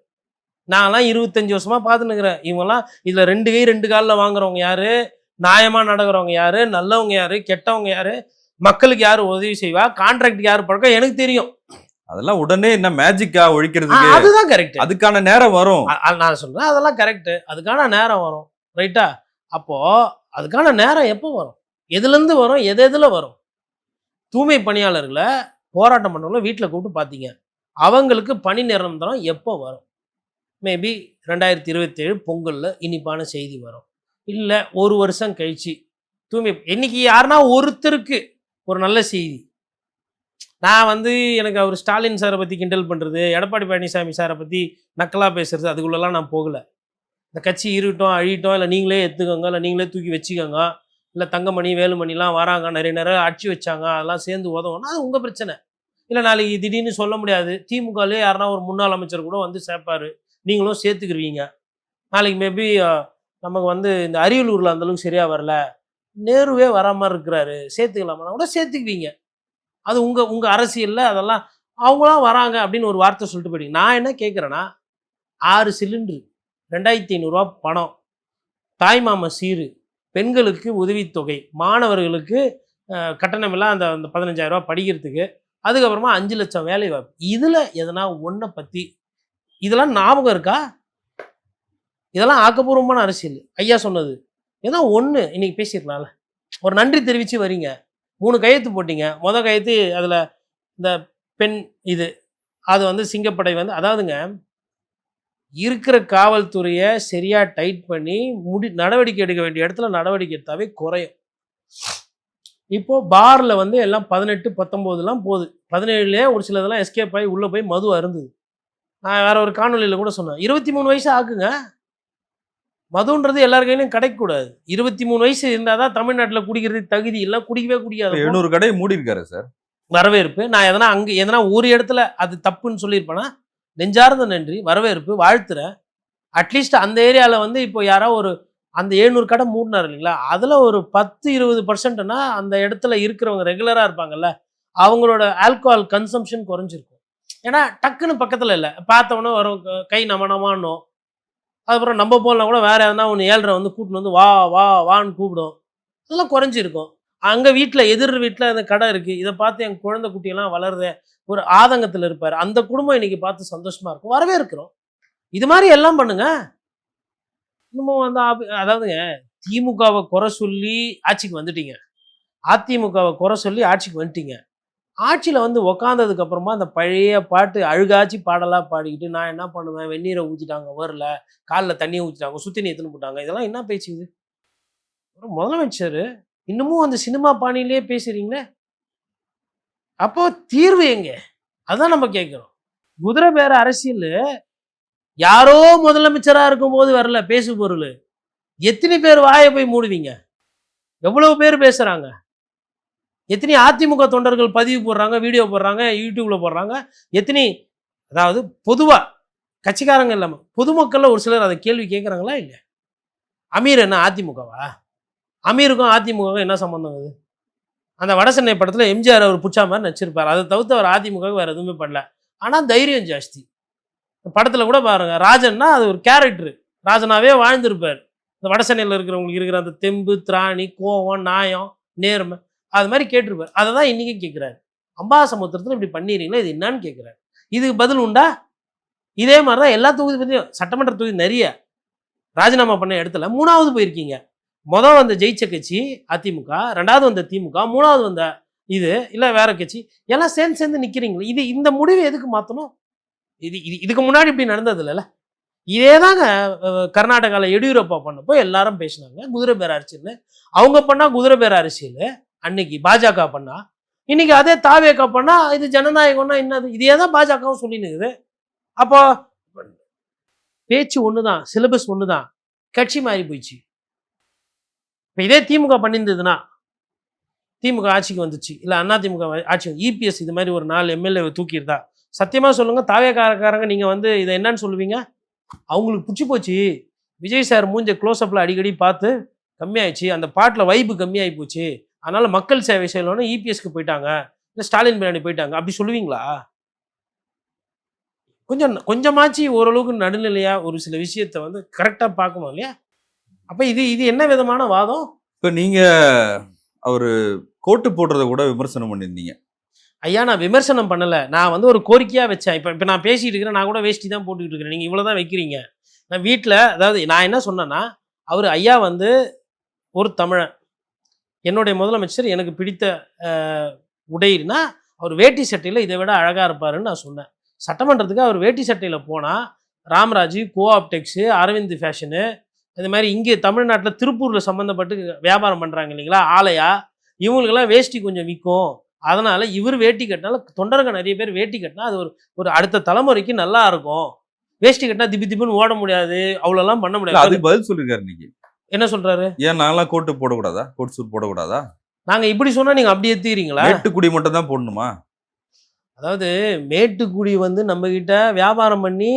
நான்லாம் 25 வருஷமா பார்த்துன்னு இருக்கிறேன். இவங்கெல்லாம் இதுல 2 கை 2 காலில் வாங்குறவங்க யாரு, நியாயமா நடக்கிறவங்க யாரு, நல்லவங்க யாரு, கெட்டவங்க யாரு, மக்களுக்கு யாரு உதவி செய்வா, கான்ட்ராக்டுக்கு யாரு பழக்கம் எனக்கு தெரியும். அதெல்லாம் உடனே என்ன மேஜிக்கா ஒழிக்கிறதுக்கு? அதுதான் கரெக்ட். அதுக்கான நேரம் வரும். நான் சொல்றேன் அதெல்லாம் கரெக்ட், அதுக்கான நேரம் வரும். ரைட்டா? அப்போ அதுக்கான நேரம் எப்போ வரும், எதுல இருந்து வரும், எதுல வரும்? தூய்மை பணியாளர்களை போராட்டம் பண்ணவங்கள வீட்டில் கூப்பிட்டு பார்த்தீங்க, அவங்களுக்கு பணி நிரந்தரம் எப்போ வரும்? மேபி 2027 பொங்கல்ல இனிப்பான செய்தி வரும், இல்லை 1 வருஷம் கழிச்சு தூய்மை. இன்னைக்கு யாருன்னா ஒருத்தருக்கு ஒரு நல்ல செய்தி. நான் வந்து எனக்கு அவர் ஸ்டாலின் சாரை பற்றி கிண்டல் பண்ணுறது, எடப்பாடி பழனிசாமி சாரை பற்றி நக்கலாக பேசுறது, அதுக்குள்ளெல்லாம் நான் போகலை. இந்த கட்சி இருக்கட்டும் அழியட்டும், இல்லை நீங்களே எடுத்துக்கோங்க, இல்லை நீங்களே தூக்கி வச்சுக்கோங்க, இல்லை தங்கமணி வேலுமணிலாம் வராங்க, நிறைய அடிச்சு வச்சாங்க, அதெல்லாம் சேர்ந்து உதவணும், அது உங்கள் பிரச்சனை. இல்லை நாளைக்கு திடீர்னு சொல்ல முடியாது, திமுகலே யாருன்னா ஒரு முன்னாள் அமைச்சர் கூட வந்து சேர்ப்பார், நீங்களும் சேர்த்துக்கிருவீங்க. நாளைக்கு மேபி நமக்கு வந்து இந்த அரியலூரில் அந்தளவுக்கு சரியாக வரல, நேருவே வரா மாதிரி இருக்கிறாரு, சேர்த்துக்கலாமா கூட சேர்த்துக்குவீங்க. அது உங்கள் அரசியலில் அதெல்லாம் அவங்களாம் வராங்க அப்படின்னு ஒரு வார்த்தை சொல்லிட்டு போயிட்டீங்க. நான் என்ன கேட்குறேன்னா, 6 சிலிண்டரு 2500 பணம், தாய்மாம சீரு, பெண்களுக்கு உதவித்தொகை, மாணவர்களுக்கு கட்டணமெல்லாம் அந்த 15,000 படிக்கிறதுக்கு, அதுக்கப்புறமா 5 லட்சம் வேலை வாய்ப்பு. இதில் எதனா ஒன்றை பற்றி இதெல்லாம் ஞாபகம் இருக்கா? இதெல்லாம் ஆக்கப்பூர்வமான அரசியல். ஐயா சொன்னது ஏதோ ஒன்று இன்னைக்கு பேசிடலாம்ல. ஒரு நன்றி தெரிவித்து வரீங்க, 3 கையெழுத்து போட்டீங்க. மொதல் கையெழுத்து அதில் இந்த பெண் இது அது வந்து சிங்கப்படை வந்து, அதாவதுங்க இருக்கிற காவல்துறையை சரியாக டைட் பண்ணி நடவடிக்கை எடுக்க வேண்டிய இடத்துல நடவடிக்கை எடுத்தாவே குறையும். இப்போது பாரில் வந்து எல்லாம் 18, 19 போகுது, 17 ஒரு சிலதெல்லாம் எஸ்கேப் ஆகி உள்ளே போய் மது அருந்துது. நான் வேற ஒரு காணொலியில் கூட சொன்னேன், 23 வயசு ஆக்குங்க. மதுன்றது எல்லார் கையிலையும் கிடைக்கக்கூடாது. 23 வயசு இருந்தால் தான் தமிழ்நாட்டில் குடிக்கிறதுக்கு தகுதி, இல்லை குடிக்கவே குடிக்காது. 700 கடை மூடி இருக்காரு சார். வரவேற்பு. நான் எதனா ஒரு இடத்துல அது தப்புன்னு சொல்லியிருப்பேன்னா நெஞ்சார்ந்த நன்றி, வரவேற்பு, வாழ்த்துறேன். அட்லீஸ்ட் அந்த ஏரியாவில் வந்து இப்போ யாரோ ஒரு அந்த 700 கடை மூடினார் இல்லைங்களா, அதில் ஒரு 10-20%னா அந்த இடத்துல இருக்கிறவங்க ரெகுலராக இருப்பாங்கல்ல, அவங்களோட ஆல்கோஹால் கன்சம்ஷன் குறைஞ்சிருக்கும். ஏன்னா டக்குன்னு பக்கத்தில் இல்லை, பார்த்தவொன்னே வரும் கை நமனமானோம். அதுக்கப்புறம் நம்ம போகலாம் கூட வேறு எதனா ஒன்று 7:30 வந்து கூப்பிட்டு வந்து வா வா வான்னு கூப்பிடும், அதெல்லாம் குறைஞ்சிருக்கும். அங்க வீட்டுல எதிர் வீட்டுல அந்த கடை இருக்கு, இதை பார்த்து என் குழந்தை குட்டியெல்லாம் வளருதே, ஒரு ஆதங்கத்துல இருப்பாரு. அந்த குடும்பம் இன்னைக்கு பார்த்து சந்தோஷமா இருக்கும், வரவேற்கிறோம். இது மாதிரி எல்லாம் பண்ணுங்க. இன்னமும் வந்து அதாவதுங்க, திமுகவை குறை சொல்லி ஆட்சிக்கு வந்துட்டீங்க, அதிமுகவை குறை சொல்லி ஆட்சிக்கு வந்துட்டீங்க. ஆட்சியில் வந்து உக்காந்ததுக்கு அப்புறமா அந்த பழைய பாட்டு அழுகாச்சி பாடலாக பாடிக்கிட்டு நான் என்ன பண்ணுவேன், வெந்நீரை ஊற்றிட்டாங்க வரல, காலில் தண்ணியை ஊற்றிட்டாங்க, சுத்தி எத்துன்னு போட்டாங்க, இதெல்லாம் என்ன பேச்சு இது? ஒரு முதலமைச்சர் இன்னமும் அந்த சினிமா பாணியிலே பேசுறீங்களே, அப்போ தீர்வு எங்க? அதான் நம்ம கேட்குறோம். குதிரை பேர அரசியல் யாரோ முதலமைச்சராக இருக்கும்போது வரல பேசு பொருள். எத்தனை பேர் வாயை போய் மூடுவீங்க? எவ்வளவு பேர் பேசுறாங்க? எத்தனை அதிமுக தொண்டர்கள் பதிவு போடுறாங்க, வீடியோ போடுறாங்க, யூடியூப்ல போடுறாங்க. எத்தனை, அதாவது பொதுவா கட்சிக்காரங்க இல்லாம பொதுமக்கள்ல ஒரு சிலர் அதை கேள்வி கேட்குறாங்களா இல்லையா? அமீர் என்ன அதிமுகவா? அமீருக்கும் அதிமுகவும் என்ன சம்பந்தம்? அது அந்த வடசென்னை படத்துல எம்ஜிஆர் அவர் புடிச்சா மாதிரி நடிச்சிருப்பார். அதை தவிர்த்து அவர் அதிமுக வேற எதுவுமே பண்ணல. ஆனா தைரியம் ஜாஸ்தி. படத்துல கூட பாருங்க, ராஜன்னா அது ஒரு கேரக்டர், ராஜனாவே வாழ்ந்திருப்பார். இந்த வடசென்னையில் இருக்கிறவங்களுக்கு இருக்கிற அந்த தெம்பு, திராணி, கோவம், நியாயம், நேர்மை, அது மாதிரி கேட்டிருப்பார். அதை தான் இன்றைக்கும் கேட்குறாரு. அம்பாசமுத்திரத்தில் இப்படி பண்ணிடுறீங்களா, இது என்னன்னு கேட்குறாரு. இதுக்கு பதில் உண்டா? இதே மாதிரி தான் எல்லா தொகுதி பற்றியும், சட்டமன்ற தொகுதி நிறைய ராஜினாமா பண்ண இடத்துல 3வது போயிருக்கீங்க. மொதல் வந்த ஜெயிச்ச கட்சி அதிமுக, 2வது வந்த திமுக, 3வது வந்த இது இல்லை வேற கட்சி, எல்லாம் சேர்ந்து நிற்கிறீங்களா? இந்த முடிவை எதுக்கு மாற்றணும்? இதுக்கு முன்னாடி இப்படி நடந்தது இல்லைல்ல. இதே தாங்க கர்நாடகாவில் எடியூரப்பா பண்ணப்போ எல்லாரும் பேசினாங்க குதிரை பேர அரசியல். அவங்க பண்ணா குதிரை பேர அரசியல் அன்னைக்கு பாஜக பண்ணா, இன்னைக்கு அதே தாவேகா பண்ணா இது ஜனநாயகம்னா என்னது? இதே தான் பாஜகவும் சொல்லினுக்குது. அப்போ பேச்சு ஒண்ணுதான், சிலபஸ் ஒண்ணுதான், கட்சி மாறி போயிடுச்சு. இப்போ இதே திமுக பண்ணியிருந்ததுன்னா, திமுக ஆட்சிக்கு வந்துச்சு, இல்லை அண்ணா திமுக ஆட்சி, இபிஎஸ் இது மாதிரி ஒரு 4 எம்எல்ஏ தூக்கியிருந்தா, சத்தியமா சொல்லுங்க, தாவேக்காரக்காரங்க நீங்க வந்து இதை என்னன்னு சொல்லுவீங்க? அவங்களுக்கு பிடிச்சி போச்சு, விஜய் சார் மூஞ்ச க்ளோஸ்அப்ல அடிக்கடி பார்த்து கம்மியாயிடுச்சு, அந்த பாட்டில் வைப்பு கம்மியாகி போச்சு, அதனால மக்கள் சேவை செய்யணும்னு இபிஎஸ்க்கு போயிட்டாங்க, இல்லை ஸ்டாலின் பின்னாடி போயிட்டாங்க, அப்படி சொல்லுவீங்களா? கொஞ்சமாச்சு ஓரளவுக்கு நடுநிலையா ஒரு சில விஷயத்த வந்து கரெக்டா பார்க்கணும் இல்லையா? அப்ப இது என்ன விதமான வாதம்? இப்ப நீங்க அவரு கோட்டு போடுறத கூட விமர்சனம் பண்ணியிருந்தீங்க. ஐயா, நான் விமர்சனம் பண்ணல, நான் வந்து ஒரு கோரிக்கையா வச்சேன். இப்ப நான் பேசிட்டு இருக்கிறேன், நான் கூட வேஷ்டி தான் போட்டுக்கிட்டு இருக்கிறேன், நீங்க இவ்வளவுதான் வைக்கிறீங்க. நான் வீட்டில், அதாவது நான் என்ன சொன்னேன்னா, அவர் ஐயா வந்து ஒரு தமிழன், என்னுடைய முதலமைச்சர், எனக்கு பிடித்த உடைனா அவர் வேட்டி சட்டையில் இதை விட அழகாக இருப்பாருன்னு நான் சொன்னேன். சட்டமன்றத்துக்கு அவர் வேட்டி சட்டையில் போனால் ராம்ராஜ், கோஆப்டெக்ஸு, அரவிந்த் ஃபேஷனு, இந்த மாதிரி இங்கே தமிழ்நாட்டில் திருப்பூரில் சம்மந்தப்பட்டு வியாபாரம் பண்ணுறாங்க இல்லைங்களா, ஆலையா, இவங்களுக்கெல்லாம் வேஷ்டி கொஞ்சம் விற்கும். அதனால் இவர் வேட்டி கட்டினால தொண்டர்கள் நிறைய பேர் வேட்டி கட்டினா அது ஒரு அடுத்த தலைமுறைக்கு நல்லா இருக்கும். வேஷ்டி கட்டினா திப்புன்னு ஓட முடியாது, அவ்வளோலாம் பண்ண முடியாது. அது பதில் சொல்லியிருக்காரு இன்னைக்கு. என்ன சொல்றாரு? ஏன் நான்லாம் கோட்டு போடக்கூடாதா, கோட் சூட் போடக்கூடாதா? நாங்க இப்படி சொன்னா நீங்க அப்படி ஏத்துக்கிறீங்களா? மேட்டுக்குடி மட்டும் தான் போடணுமா? அதாவது மேட்டுக்குடி வந்து நம்ம கிட்ட வியாபாரம் பண்ணி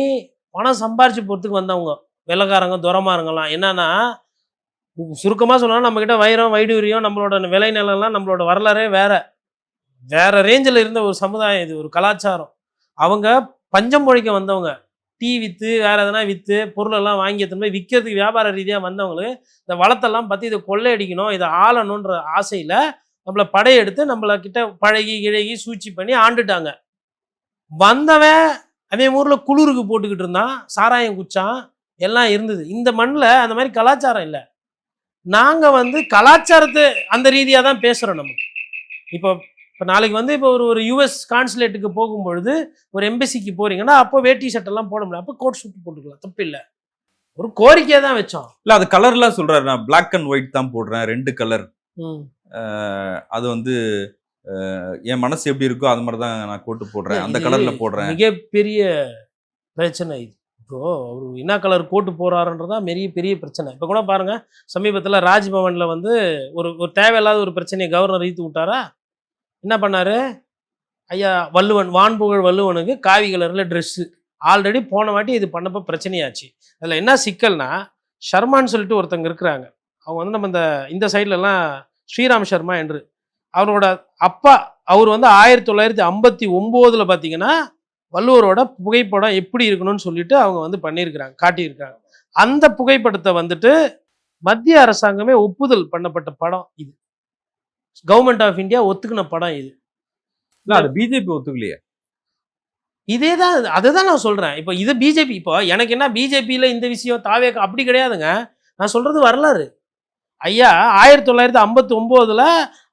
பணம் சம்பாரிச்சு போறதுக்கு வந்தவங்க, வெள்ளக்காரங்க, துரமாரங்கலாம். என்னன்னா, சுருக்கமா சொன்னா நம்ம கிட்ட வைரம், வைடூரியம், நம்மளோட விளை நிலம்லாம், நம்மளோட வரலாறே வேற ரேஞ்சில் இருந்த ஒரு சமுதாயம் இது, ஒரு கலாச்சாரம். அவங்க பஞ்சம் பொழைக்க வந்தவங்க, டீ விற்று வேற எதனா விற்று பொருளெல்லாம் வாங்கி எடுத்துன்னு விற்கிறதுக்கு வியாபார ரீதியாக வந்தவங்களுக்கு இந்த வளத்தெல்லாம் பற்றி இதை கொள்ளையடிக்கணும், இதை ஆளணுன்ற ஆசையில் நம்மளை படையெடுத்து நம்மள கிட்ட பழகி கிழகி சூழ்ச்சி பண்ணி ஆண்டுட்டாங்க. வந்தவன் அவன் ஊரில் குளிருக்கு போட்டுக்கிட்டு இருந்தான், சாராயம் குச்சான், எல்லாம் இருந்தது. இந்த மண்ணில் அந்த மாதிரி கலாச்சாரம் இல்லை. நாங்கள் வந்து கலாச்சாரத்தை அந்த ரீதியாக தான் பேசுகிறோம். நமக்கு இப்போ நாளைக்கு வந்து இப்போ ஒரு யூஎஸ் கான்சுலேட்டுக்கு போகும்பொழுது, ஒரு எம்பசிக்கு போறீங்கன்னா அப்போ வேட்டி சட்டெல்லாம் போட முடியாது, அப்போ கோட் சூட் போட்டுக்கலாம், தப்பு இல்லை. ஒரு கோரிக்கையை தான் வச்சோம். இல்லை, அது கலர்லாம் சொல்றாரு, நான் பிளாக் அண்ட் ஒயிட் தான் போடுறேன், 2 கலர். அது வந்து என் மனசு எப்படி இருக்கோ அது மாதிரி தான் நான் கோட்டு போடுறேன், அந்த கலர்ல போடுறேன். மிகப்பெரிய பிரச்சனை இது. இப்போ அவர் என்ன கலர் கோட்டு போறாருன்றதா பெரிய பிரச்சனை. இப்போ கூட பாருங்க, சமீபத்தில் ராஜ்பவன்ல வந்து ஒரு தேவையில்லாத ஒரு பிரச்சனையை கவர்னர் ஈர்த்து விட்டாரா? என்ன பண்ணாரு ஐயா? வள்ளுவன், வான்புகழ் வள்ளுவனுக்கு காவி கலர்ல ட்ரெஸ்ஸு. ஆல்ரெடி போன வாட்டி இது பண்ணப்போ பிரச்சனையாச்சு. அதில் என்ன சிக்கல்னா, ஷர்மான்னு சொல்லிட்டு ஒருத்தங்க இருக்கிறாங்க. அவங்க வந்து நம்ம இந்த சைட்லலாம் ஸ்ரீராம் சர்மா என்று, அவரோட அப்பா, அவர் வந்து 1959 பார்த்தீங்கன்னா வள்ளுவரோட புகைப்படம் எப்படி இருக்கணும்னு சொல்லிட்டு அவங்க வந்து பண்ணியிருக்கிறாங்க, காட்டியிருக்கிறாங்க. அந்த புகைப்படத்தை வந்துட்டு மத்திய அரசாங்கமே ஒப்புதல் பண்ணப்பட்ட படம் இது. கவர்மெண்ட் ஆஃப் இந்தியா ஒத்துக்கின படம் இது. இல்ல அது பிஜேபி ஒத்துக்கலையே. இதே தான், அதுதான் நான் சொல்றேன். இப்போ இது பிஜேபி, இப்போ எனக்கு என்ன பிஜேபியில இந்த விஷயம் தாவேக்கா அப்படி கிடையாதுங்க. நான் சொல்றது வரலாறு. ஐயா 1959ல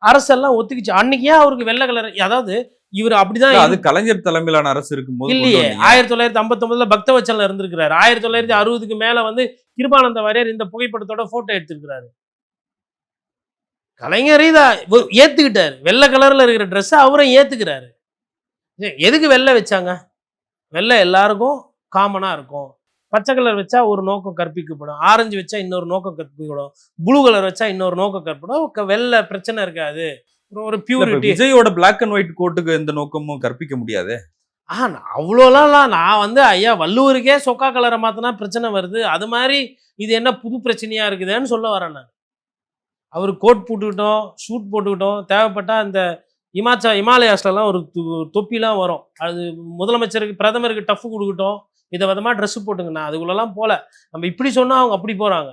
அரசெல்லாம் ஒத்துக்கிச்சு. அன்னைக்கு ஏன் அவருக்கு வெள்ளை கலர், அதாவது இவர் அப்படிதான் இல்ல, அது கலைஞர் தலைமையிலான அரசு இருக்கும்போது கொண்டு இல்லையே. வந்தீங்க. 1959ல பக்தவச்சல்ல இருந்திருக்கிறாரு. 1960க்கு மேல வந்து கிருபானந்த வாரியார் இந்த புகைப்படத்தோட போட்டோ எடுத்திருக்கிறாரு. கலைஞர் இதை ஏத்துக்கிட்டாரு. வெள்ளை கலர்ல இருக்கிற ட்ரெஸ் அவரும் ஏத்துக்கிறாரு. எதுக்கு வெள்ளை வச்சாங்க? வெள்ளை எல்லாருக்கும் காமனா இருக்கும். பச்சை கலர் வச்சா ஒரு நோக்கம் கற்பிக்கப்படும், ஆரஞ்சு வச்சா இன்னொரு நோக்கம் கற்பிக்கப்படும், ப்ளூ கலர் வச்சா இன்னொரு நோக்கம் கற்பிக்கப்படும். வெள்ளை பிரச்சனை இருக்காது, ஒரு இல்ல, இப்ப பியூரிட்டி. விஜயோட பிளாக் அண்ட் ஒயிட் கோட்டுக்கு எந்த நோக்கமும் கற்பிக்க முடியாது. அவ்வளோலாம் நான் வந்து ஐயா வள்ளுவருக்கே சொக்கா கலரை மாத்தினா பிரச்சனை வருது, அது மாதிரி இது என்ன புது பிரச்சனையா இருக்குதுன்னு சொல்ல வரேன் நான். அவர் கோட் போட்டுக்கிட்டோம், ஷூட் போட்டுக்கிட்டோம், தேவைப்பட்டா இந்த இமாலயாஸ்லாம் ஒரு தொப்பிலாம் வரும், அது முதலமைச்சருக்கு பிரதமருக்கு டஃப் கொடுக்கட்டும், விதவிதமாக ட்ரெஸ்ஸு போட்டுங்க. நான் அதுக்குள்ளெல்லாம் போகல. நம்ம இப்படி சொன்னால் அவங்க அப்படி போகிறாங்க.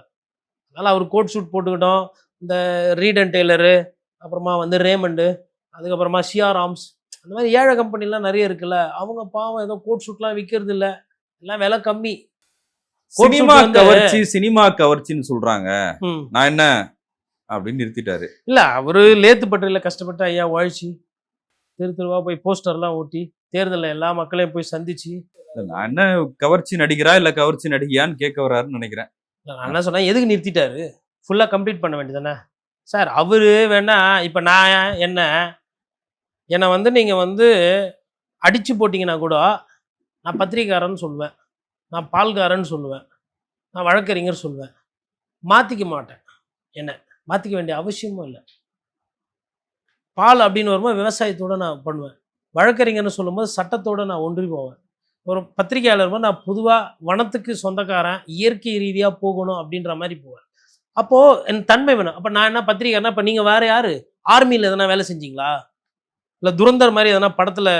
அதனால் அவர் கோட் ஷூட் போட்டுக்கிட்டோம். இந்த ரீட் அண்ட் டெய்லரு, அப்புறமா வந்து ரேமண்டு, அதுக்கப்புறமா சிஆர் ஆர்ம்ஸ், அந்த மாதிரி ஏழை கம்பெனிலாம் நிறைய இருக்குல்ல, அவங்க பாவம் ஏதோ கோட் ஷூட்லாம் விற்கிறது இல்லை, எல்லாம் விலை கம்மி. சினிமா கவர்ச்சி சினிமா கவர்ச்சின்னு சொல்றாங்க, நான் என்ன அப்படின்னு நிறுத்திட்டாரு. இல்ல அவரு லேத்து பட்டறையில கஷ்டப்பட்டு ஐயா உழைச்சி தெருவா போய் போஸ்டர்லாம் ஓட்டி தேர்தலில் எல்லா மக்களையும் போய் சந்திச்சு, நான் என்ன கவர்ச்சி நடிகரா இல்ல கவர்ச்சி நடிகையான்னு கேட்க வர்றாருன்னு நினைக்கிறேன். நான் என்ன சொன்னேன், எதுக்கு நிறுத்திட்டாரு? ஃபுல்லா கம்ப்ளீட் பண்ண வேண்டியதானே சார். அவரு வேணா இப்ப நான் என்னை வந்து நீங்க வந்து அடிச்சு போட்டீங்கன்னா கூட நான் பத்திரிகைக்காரன்னு சொல்லுவேன், நான் பால்காரன்னு சொல்லுவேன், நான் வழக்கறிஞர் சொல்லுவேன். மாத்திக்க மாட்டேன், என்ன மாற்றிக்க வேண்டிய அவசியமும் இல்லை. பால் அப்படின்னு வரும்போது விவசாயத்தோடு நான் பண்ணுவேன், வழக்கறிஞர்னு சொல்லும்போது சட்டத்தோடு நான் ஒன்றி போவேன். ஒரு பத்திரிகையாளர் போது நான் பொதுவாக வனத்துக்கு சொந்தக்காரன், இயற்கை ரீதியாக போகணும் அப்படின்ற மாதிரி போவேன். அப்போது என் தன்மை வேணும். அப்போ நான் என்ன பத்திரிகைனா, இப்போ நீங்கள் வேறு யார், ஆர்மியில் எதனா வேலை செஞ்சீங்களா, இல்லை துரந்தர் மாதிரி எதனா படத்தில்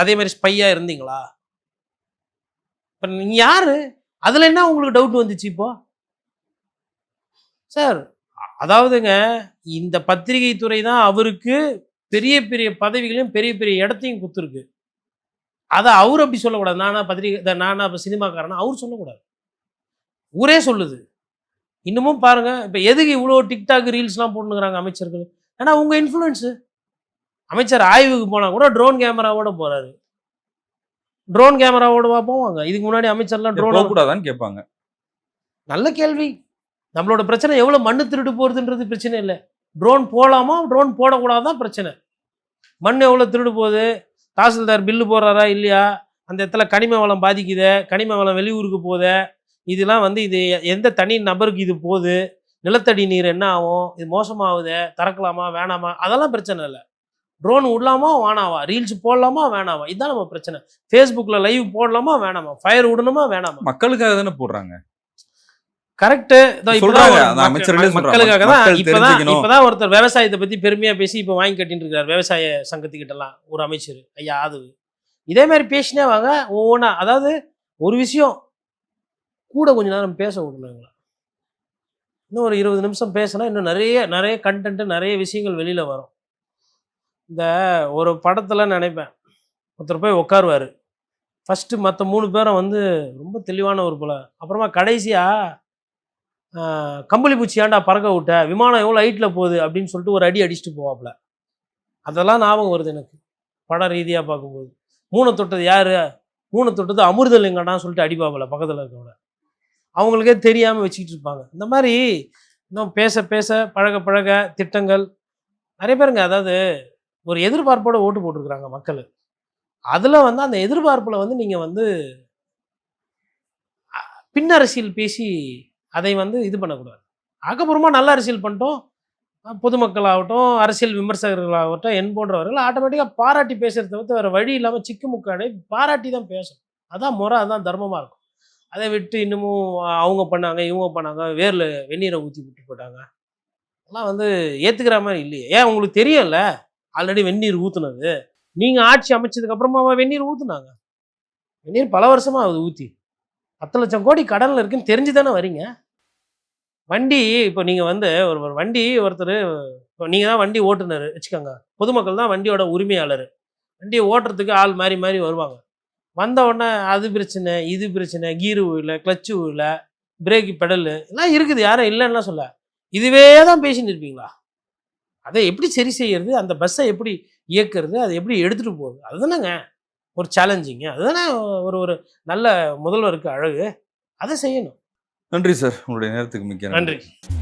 அதே மாதிரி ஸ்பையாக இருந்தீங்களா? இப்போ நீங்கள் யார், அதில் என்ன உங்களுக்கு டவுட் வந்துச்சு இப்போ சார்? அதாவதுங்க, இந்த பத்திரிகை துறை தான் அவருக்கு பெரிய பெரிய பதவிகளையும் பெரிய பெரிய இடத்தையும் கொடுத்துருக்கு. அதை அவர் அப்படி சொல்லக்கூடாது. நானா பத்திரிகை, நானா இப்போ சினிமாக்காரனா அவர் சொல்லக்கூடாது, ஊரே சொல்லுது. இன்னமும் பாருங்க, இப்போ எதுக்கு இவ்வளோ டிக்டாக் ரீல்ஸ்லாம் போட்டுக்கிறாங்க அமைச்சர்கள்? ஏன்னா உங்க இன்ஃப்ளூயன்ஸு. அமைச்சர் ஆய்வுக்கு போனால் கூட ட்ரோன் கேமராவோட போறாரு, ட்ரோன் கேமராவோடவா போவாங்க? இதுக்கு முன்னாடி அமைச்சர்லாம் ட்ரோன் கூடாதான்னு கேட்பாங்க. நல்ல கேள்வி. நம்மளோட பிரச்சனை எவ்வளோ மண்ணு திருட்டு போகிறதுன்றது பிரச்சனை இல்லை, ட்ரோன் போகலாமா ட்ரோன் போடக்கூடாதான் பிரச்சனை. மண் எவ்வளோ திருடு போகுது, தாசில்தார் பில்லு போடுறாரா இல்லையா, அந்த இடத்துல கனிம வளம் பாதிக்குது, கனிம வளம் வெளியூருக்கு போகுது, இதெல்லாம் வந்து இது எந்த தனி நபருக்கு இது போகுது, நிலத்தடி நீர் என்ன ஆகும், இது மோசமாகுது, திறக்கலாமா வேணாமா, அதெல்லாம் பிரச்சனை இல்லை. ட்ரோன் விடலாமா வேணாவா, ரீல்ஸ் போடலாமா வேணாமா, இதுதான் நம்ம பிரச்சனை. ஃபேஸ்புக்கில் லைவ் போடலாமா வேணாமா, ஃபயர் விடணுமா வேணாமா? மக்களுக்காக தானே போடுறாங்க. கரெக்டு. மக்களுக்காக தான். இப்பதான் ஒருத்தர் விவசாயத்தை பத்தி பெருமையா பேசி இப்ப வாங்கி கட்டிட்டு இருக்காரு, விவசாய சங்கத்துக்கிட்டலாம் ஒரு அமைச்சர் ஐயா ஆதவு. இதே மாதிரி பேசினே வாங்க ஒவ்வொன்றா. அதாவது ஒரு விஷயம் கூட கொஞ்ச நேரம் பேச விடணுங்களா, இன்னும் ஒரு 20 நிமிஷம் பேசினா இன்னும் நிறைய நிறைய கண்டென்ட், நிறைய விஷயங்கள் வெளியில வரும். இந்த ஒரு படத்துல நினைப்பேன், ஒருத்தர் போய் உட்காருவாரு, ஃபர்ஸ்ட் மற்ற 3 பேரும் வந்து ரொம்ப தெளிவான ஒரு போல, அப்புறமா கடைசியா கம்பளி பூச்சி ஏன்டா பறக்க விட்ட, விமானம் எவ்வளோ ஹைட்டில் போகுது அப்படின்னு சொல்லிட்டு ஒரு அடி அடிச்சுட்டு போவாப்புல. அதெல்லாம் ஞாபகம் வருது எனக்கு படம் ரீதியாக பார்க்கும்போது. மூணை தொட்டது யார், மூணை தொட்டது அமிர்தலிங்கடான்னு சொல்லிட்டு அடிப்பாப்புல பக்கத்தில் இருக்கவங்க, அவங்களுக்கே தெரியாமல் வச்சுக்கிட்டு இருப்பாங்க. இந்த மாதிரி இன்னும் பேச பேச பழக பழக திட்டங்கள் நிறைய பேருங்க. அதாவது ஒரு எதிர்பார்ப்போடு ஓட்டு போட்டிருக்கிறாங்க மக்கள். அதில் வந்து அந்த எதிர்பார்ப்பில் வந்து நீங்கள் வந்து பின்னரசியல் பேசி அதை வந்து இது பண்ணக்கூடாது. அதுக்கப்புறமா நல்ல அரசியல் பண்ணிட்டோம், பொதுமக்களாகட்டும் அரசியல் விமர்சகர்களாகட்டும் என் போன்றவர்கள் ஆட்டோமேட்டிக்காக பாராட்டி பேசுகிறத தவிர்த்து வேறு வழி இல்லாமல் சிக்குமுக்காடை பாராட்டி தான் பேசணும். அதான் முறை, அதுதான் தர்மமாக இருக்கும். அதை விட்டு இன்னமும் அவங்க பண்ணாங்க இவங்க பண்ணாங்க, வேரில் வெந்நீரை ஊற்றி விட்டு போட்டாங்க, அதெல்லாம் வந்து ஏற்றுக்கிற மாதிரி இல்லையே. ஏன் உங்களுக்கு தெரியல ஆல்ரெடி வெந்நீர் ஊற்றுனது? நீங்கள் ஆட்சி அமைச்சதுக்கப்புறமா வெந்நீர் ஊற்றுனாங்க, வெந்நீர் பல வருஷமாக அது ஊற்றி 10 லட்சம் கோடி கடனில் இருக்குன்னு தெரிஞ்சு தானே வரீங்க. வண்டி இப்போ நீங்கள் வந்து ஒரு வண்டி ஒருத்தர் இப்போ நீங்கள் தான் வண்டி ஓட்டுநர் வச்சுக்கோங்க, பொதுமக்கள் தான் வண்டியோட உரிமையாளர். வண்டியை ஓட்டுறதுக்கு ஆள் மாறி மாறி வருவாங்க. வந்த உடனே அது பிரச்சனை, இது பிரச்சனை, கீரு விழல, கிளச்சு விழல, பிரேக்கு பெடலு எல்லாம் இருக்குது, யாரும் இல்லைன்னா சொல்ல. இதுவே தான் பேசின்னு இருப்பீங்களா? அதை எப்படி சரி செய்யறது, அந்த பஸ்ஸை எப்படி இயக்குறது, அதை எப்படி எடுத்துகிட்டு போகுது, அதுதானேங்க ஒரு சேலஞ்சிங்க. அதுதானே ஒரு ஒரு நல்ல முதல்வருக்கு அழகு. அதை செய்யணும். நன்றி சார், உங்களுடைய நேரத்துக்கு மிக்க நன்றி. நன்றி.